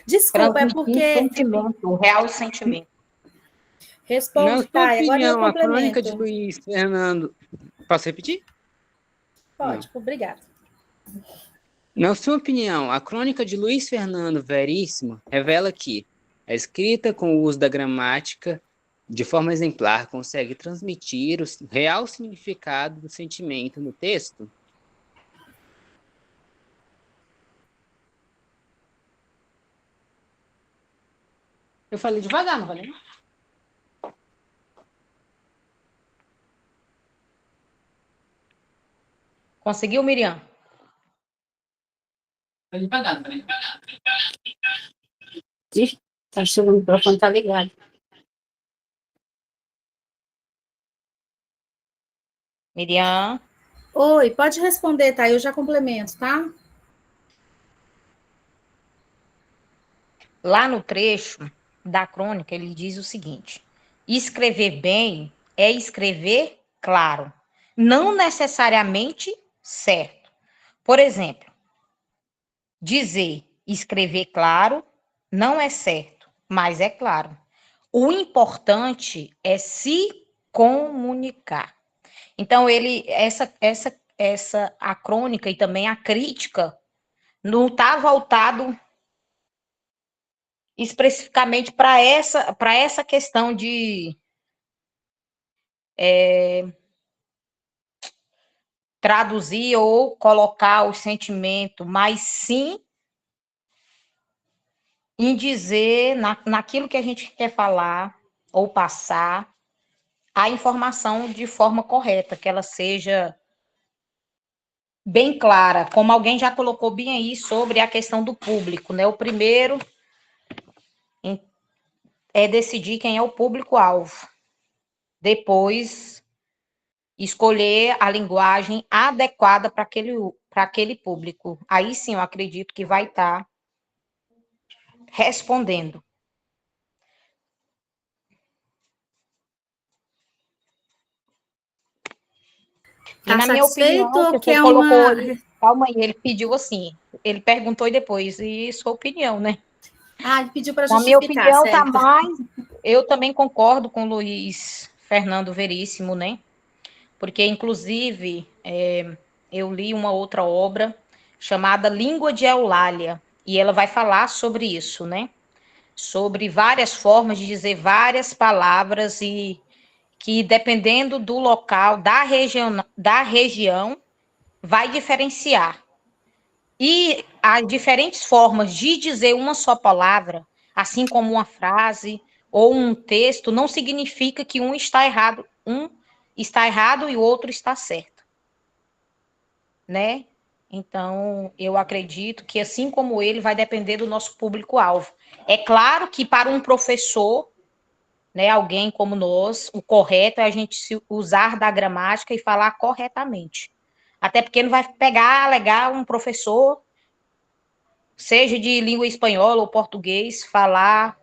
Desculpa, é porque... sentimento, o real sentimento. Responde, Na sua Thay, agora eu opinião, a crônica de complemento. Luiz Fernando... Posso repetir? Pode, obrigada. Na sua opinião, a crônica de Luiz Fernando Veríssimo revela que a escrita com o uso da gramática de forma exemplar consegue transmitir o real significado do sentimento no texto? Eu falei devagar, não falei? Conseguiu, Miriam? Foi devagar, não falei? Acho que o microfone está ligado. Miriam? Oi, pode responder, tá? Eu já complemento, tá? Lá no trecho da crônica, ele diz o seguinte: escrever bem é escrever claro, não necessariamente certo. Por exemplo, dizer escrever claro não é certo, mas é claro. O importante é se comunicar. Então, a crônica e também a crítica não está voltado especificamente para essa questão de traduzir ou colocar o sentimento, mas sim em dizer naquilo que a gente quer falar ou passar a informação de forma correta, que ela seja bem clara, como alguém já colocou bem aí sobre a questão do público, né? O primeiro é decidir quem é o público-alvo. Depois, escolher a linguagem adequada para aquele público. Aí sim, eu acredito que vai estar respondendo. E Tá na minha opinião, satisfeito ou que quer você colocou uma... aí, Calma aí, ele pediu assim, ele perguntou e depois, e sua opinião, né? Ah, ele pediu para A minha justificar, opinião tá certo. mais... Eu também concordo com o Luiz Fernando Veríssimo, né? Porque, inclusive, eu li uma outra obra chamada Língua de Eulália, e ela vai falar sobre isso, né? Sobre várias formas de dizer várias palavras e que, dependendo do local, da região, vai diferenciar. E há diferentes formas de dizer uma só palavra, assim como uma frase ou um texto, não significa que um está errado e o outro está certo, né? Então, eu acredito que, assim como ele, vai depender do nosso público-alvo. É claro que para um professor, né, alguém como nós, o correto é a gente se usar da gramática e falar corretamente. Até porque não vai alegar um professor, seja de língua espanhola ou português, falar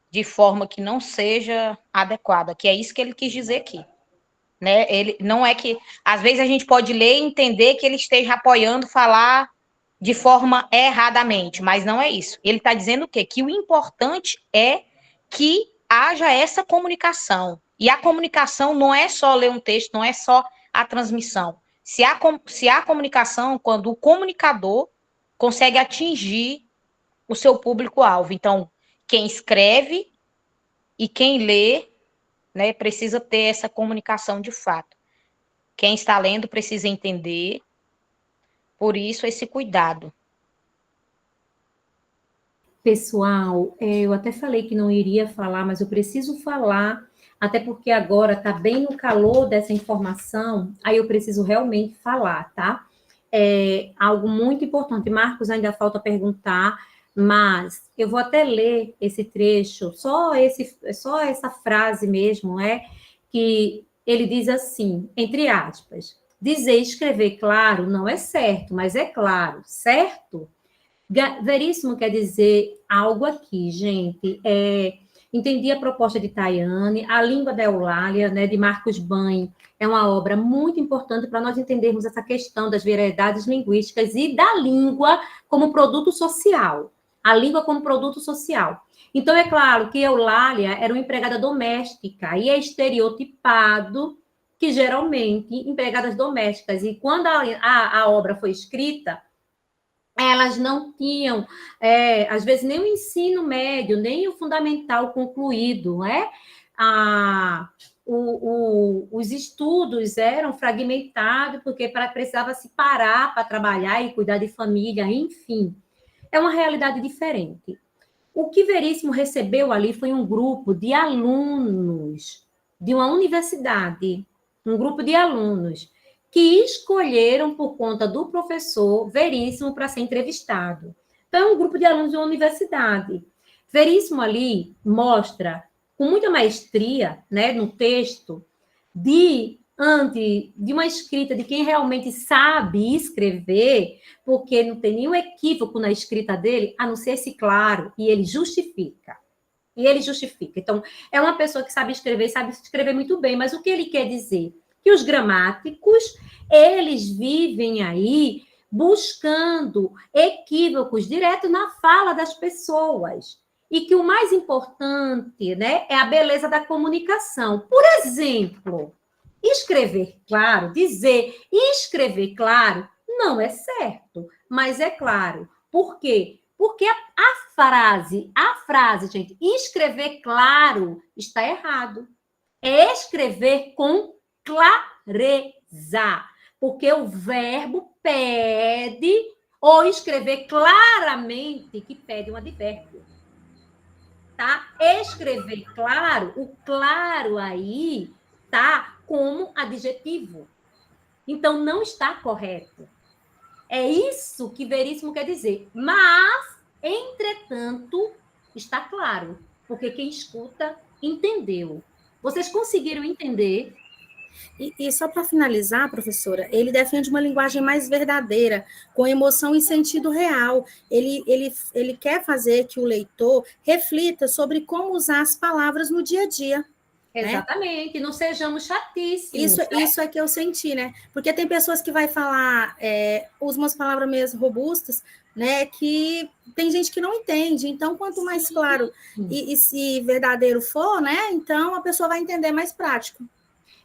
de forma que não seja adequada, que é isso que ele quis dizer aqui. Né? Ele, não é que, às vezes a gente pode ler e entender que ele esteja apoiando falar de forma erradamente, mas não é isso. Ele está dizendo o quê? Que o importante é que haja essa comunicação. E a comunicação não é só ler um texto, não é só a transmissão. Se há comunicação, quando o comunicador consegue atingir o seu público-alvo. Então, quem escreve e quem lê, né, precisa ter essa comunicação de fato. Quem está lendo precisa entender, por isso esse cuidado. Pessoal, eu até falei que não iria falar, mas eu preciso falar, até porque agora está bem no calor dessa informação, aí eu preciso realmente falar, tá? É algo muito importante. Marcos, ainda falta perguntar, mas eu vou até ler esse trecho, só essa frase mesmo, que ele diz assim, entre aspas, dizer e escrever claro não é certo, mas é claro, certo? Veríssimo quer dizer algo aqui, gente. Entendi a proposta de Tayane, a língua da Eulália, né, de Marcos Bain, é uma obra muito importante para nós entendermos essa questão das variedades linguísticas e da língua como produto social. A língua como produto social. Então, é claro que Eulália era uma empregada doméstica e é estereotipado que, geralmente, empregadas domésticas. E quando a obra foi escrita, elas não tinham, às vezes, nem o ensino médio, nem o fundamental concluído, né? Os estudos eram fragmentados, porque precisava se parar para trabalhar e cuidar de família, enfim. É uma realidade diferente. O que Veríssimo recebeu ali foi um grupo de alunos de uma universidade, um grupo de alunos que escolheram por conta do professor Veríssimo para ser entrevistado. Então, é um grupo de alunos de uma universidade. Veríssimo ali mostra, com muita maestria, né, no texto, diante de uma escrita de quem realmente sabe escrever, porque não tem nenhum equívoco na escrita dele, a não ser esse claro, e ele justifica. Então, é uma pessoa que sabe escrever muito bem, mas o que ele quer dizer? Que os gramáticos, eles vivem aí buscando equívocos direto na fala das pessoas. E que o mais importante, né, é a beleza da comunicação. Por exemplo, escrever claro, dizer e escrever claro não é certo, mas é claro. Por quê? Porque a frase, gente, escrever claro está errado. É escrever com clareza, porque o verbo pede, ou escrever claramente, que pede um advérbio. Tá? Escrever claro, o claro aí tá como adjetivo. Então, não está correto. É isso que Veríssimo quer dizer. Mas, entretanto, está claro, porque quem escuta entendeu. Vocês conseguiram entender? E só para finalizar, professora, ele defende uma linguagem mais verdadeira, com emoção e sentido real. Ele quer fazer que o leitor reflita sobre como usar as palavras no dia a dia. Exatamente, não sejamos chatíssimos. Isso é que eu senti, né? Porque tem pessoas que vai falar, usam umas palavras meio robustas, né? Que tem gente que não entende. Então, quanto mais claro e se verdadeiro for, né? Então, a pessoa vai entender mais prático.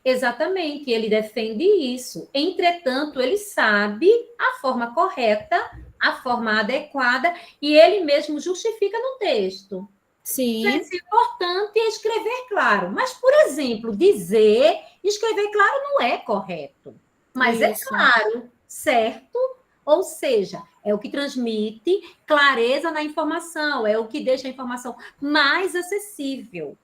Exatamente, ele defende isso. Entretanto, ele sabe a forma correta, a forma adequada, e ele mesmo justifica no texto. Sim. Mas o importante é escrever claro. Mas, por exemplo, escrever claro não é correto. Mas é claro, certo? Ou seja, é o que transmite clareza na informação, é o que deixa a informação mais acessível.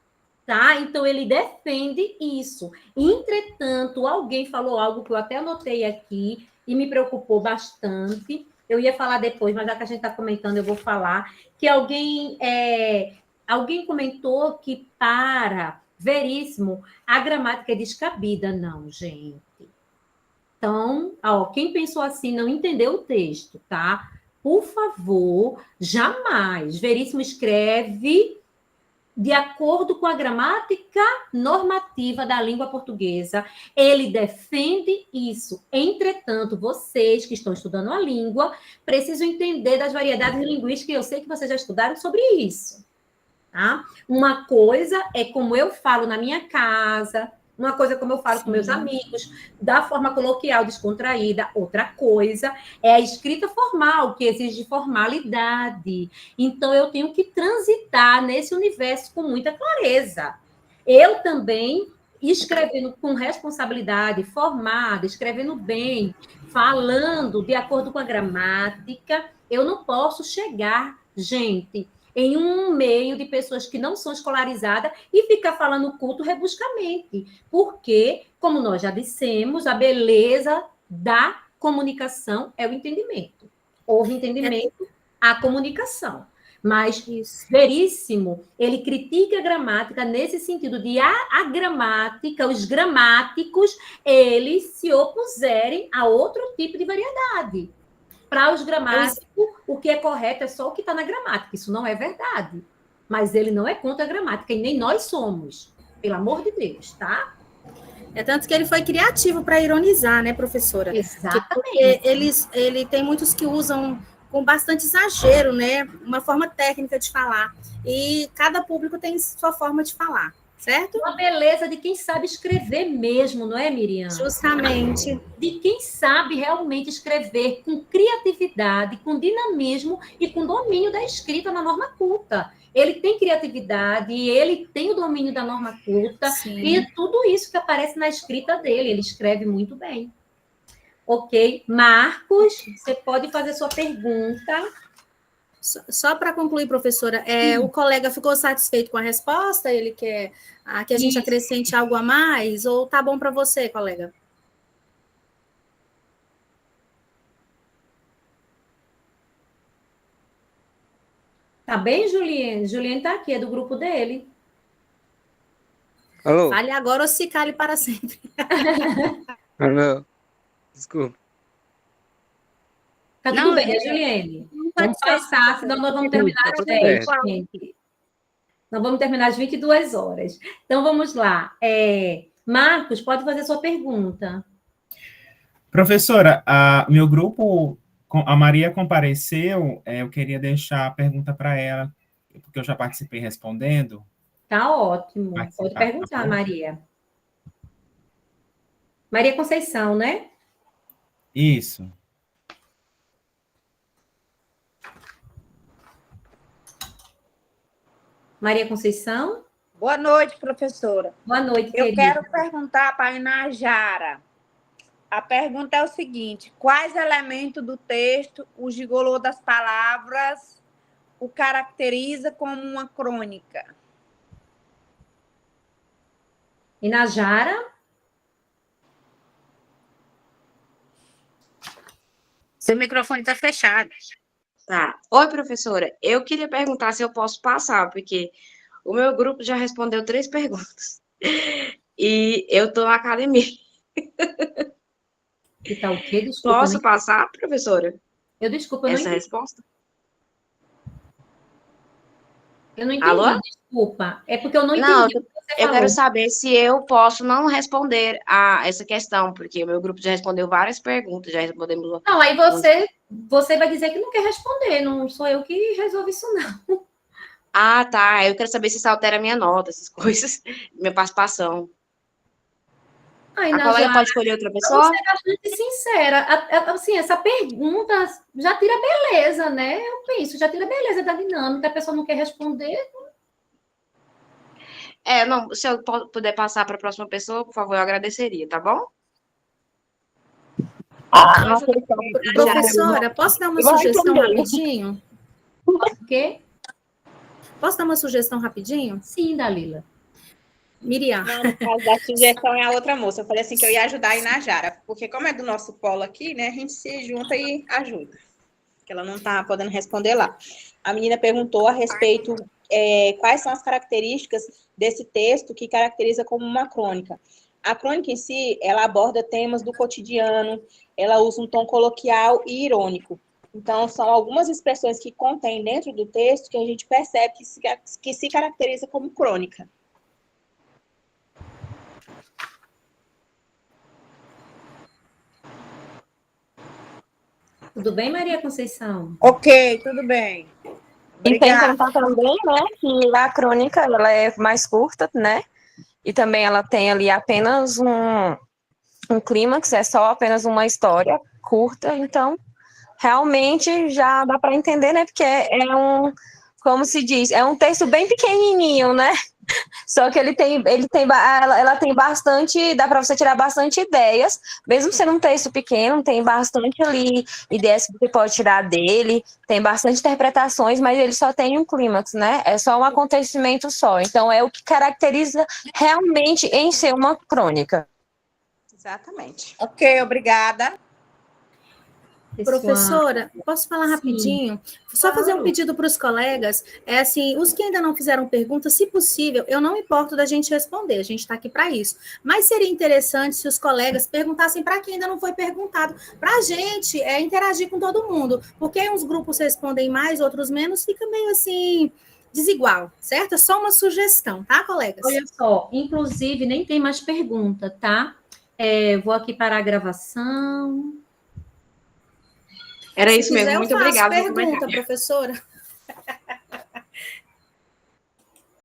Tá? Então, ele defende isso. Entretanto, alguém falou algo que eu até anotei aqui e me preocupou bastante. Eu ia falar depois, mas já que a gente está comentando, eu vou falar. Que alguém comentou que, para Veríssimo, a gramática é descabida. Não, gente. Então, quem pensou assim não entendeu o texto, tá? Por favor, jamais. Veríssimo escreve de acordo com a gramática normativa da língua portuguesa. Ele defende isso. Entretanto, vocês que estão estudando a língua precisam entender das variedades linguísticas, e eu sei que vocês já estudaram sobre isso. Tá? Uma coisa é como eu falo na minha casa, uma coisa é como eu falo com meus amigos, da forma coloquial, descontraída. Outra coisa é a escrita formal, que exige formalidade. Então, eu tenho que transitar nesse universo com muita clareza. Eu também, escrevendo com responsabilidade, formada, escrevendo bem, falando de acordo com a gramática, eu não posso chegar, gente, em um meio de pessoas que não são escolarizadas e ficar falando culto rebuscamente. Porque, como nós já dissemos, a beleza da comunicação é o entendimento. Houve entendimento, a comunicação. Mas Veríssimo, ele critica a gramática nesse sentido de a gramática, os gramáticos, eles se opuserem a outro tipo de variedade. Para os gramáticos, o que é correto é só o que está na gramática. Isso não é verdade. Mas ele não é contra a gramática, e nem nós somos. Pelo amor de Deus, tá? É tanto que ele foi criativo para ironizar, né, professora? Exatamente. Porque ele tem muitos que usam com bastante exagero, né? Uma forma técnica de falar. E cada público tem sua forma de falar. Certo? A beleza de quem sabe escrever mesmo, não é, Miriam? Justamente. De quem sabe realmente escrever com criatividade, com dinamismo e com domínio da escrita na norma culta. Ele tem criatividade, ele tem o domínio da norma culta. Sim. E é tudo isso que aparece na escrita dele. Ele escreve muito bem. Ok. Marcos, você pode fazer sua pergunta. Só para concluir, professora, o colega ficou satisfeito com a resposta? Ele quer que a gente acrescente algo a mais? Ou tá bom para você, colega? Tá bem, Juliane? Juliane tá aqui, é do grupo dele. Alô? Fale agora ou se cale para sempre. Alô? Desculpa. Tá tudo bem, Juliane? Vamos passar, senão nós vamos terminar às 10, gente. Nós vamos terminar às 22 horas. Então, vamos lá. Marcos, pode fazer sua pergunta. Professora, meu grupo, a Maria compareceu, eu queria deixar a pergunta para ela, porque eu já participei respondendo. Tá ótimo. Pode perguntar, Maria. Maria Conceição, né? Isso. Maria Conceição? Boa noite, professora. Boa noite, Eu querida. quero perguntar para a Inajara. A pergunta é o seguinte: quais elementos do texto o gigolô das palavras o caracteriza como uma crônica? Inajara? Seu microfone está fechado. Tá. Oi, professora. Eu queria perguntar se eu posso passar, porque o meu grupo já respondeu 3 perguntas. E eu estou na academia. Que tá o quê? Desculpa. Posso passar, professora? Eu desculpa, eu essa não entendi. resposta? Eu não entendi, Alô? desculpa. É porque eu não Não, entendi o que você eu falou. quero saber se eu posso não responder a essa questão, porque o meu grupo já respondeu várias perguntas, já respondemos. Não, aí você vai dizer que não quer responder, não sou eu que resolvo isso, não. Ah, tá. Eu quero saber se isso altera a minha nota, essas coisas, minha participação. Ai, A colega Najara, pode escolher outra vou pessoa? ser bastante sincera. Assim, essa pergunta já tira beleza, né? Eu penso, já tira beleza da dinâmica. A pessoa não quer responder. Não, se eu puder passar para a próxima pessoa, por favor, eu agradeceria, tá bom? Professora, posso dar uma sugestão rapidinho? O quê? Posso dar uma sugestão rapidinho? Sim, Dalila. Miriam. Não, no caso da sugestão é a outra moça. Eu falei assim que eu ia ajudar a Inajara, porque como é do nosso polo aqui, né, a gente se junta e ajuda. Que ela não está podendo responder lá. A menina perguntou a respeito quais são as características desse texto que caracteriza como uma crônica. A crônica em si, ela aborda temas do cotidiano, ela usa um tom coloquial e irônico. Então, são algumas expressões que contém dentro do texto que a gente percebe que se caracteriza como crônica. Tudo bem, Maria Conceição? Ok, tudo bem. E tem que Obrigada. contar também, né, que a crônica, ela é mais curta, né, e também ela tem ali apenas um clímax, é só apenas uma história curta, então realmente já dá para entender, né, porque como se diz, é um texto bem pequenininho, né, só que ela tem bastante, dá para você tirar bastante ideias, mesmo sendo um texto pequeno, tem bastante ali ideias que você pode tirar dele, tem bastante interpretações, mas ele só tem um clímax, né? É só um acontecimento só. Então é o que caracteriza realmente em ser uma crônica. Exatamente. Ok, obrigada. Professora, posso falar rapidinho? Só fazer um Claro. pedido para os colegas. É assim, os que ainda não fizeram pergunta, se possível, eu não me importo da gente responder, a gente está aqui para isso. Mas seria interessante se os colegas perguntassem para quem ainda não foi perguntado, para a gente interagir com todo mundo, porque uns grupos respondem mais, outros menos, fica meio assim desigual, certo? É só uma sugestão, tá, colegas? Olha só, inclusive nem tem mais pergunta, tá? Vou aqui parar a gravação. Era Se isso mesmo, quiser, muito eu faço obrigada. pergunta, professora.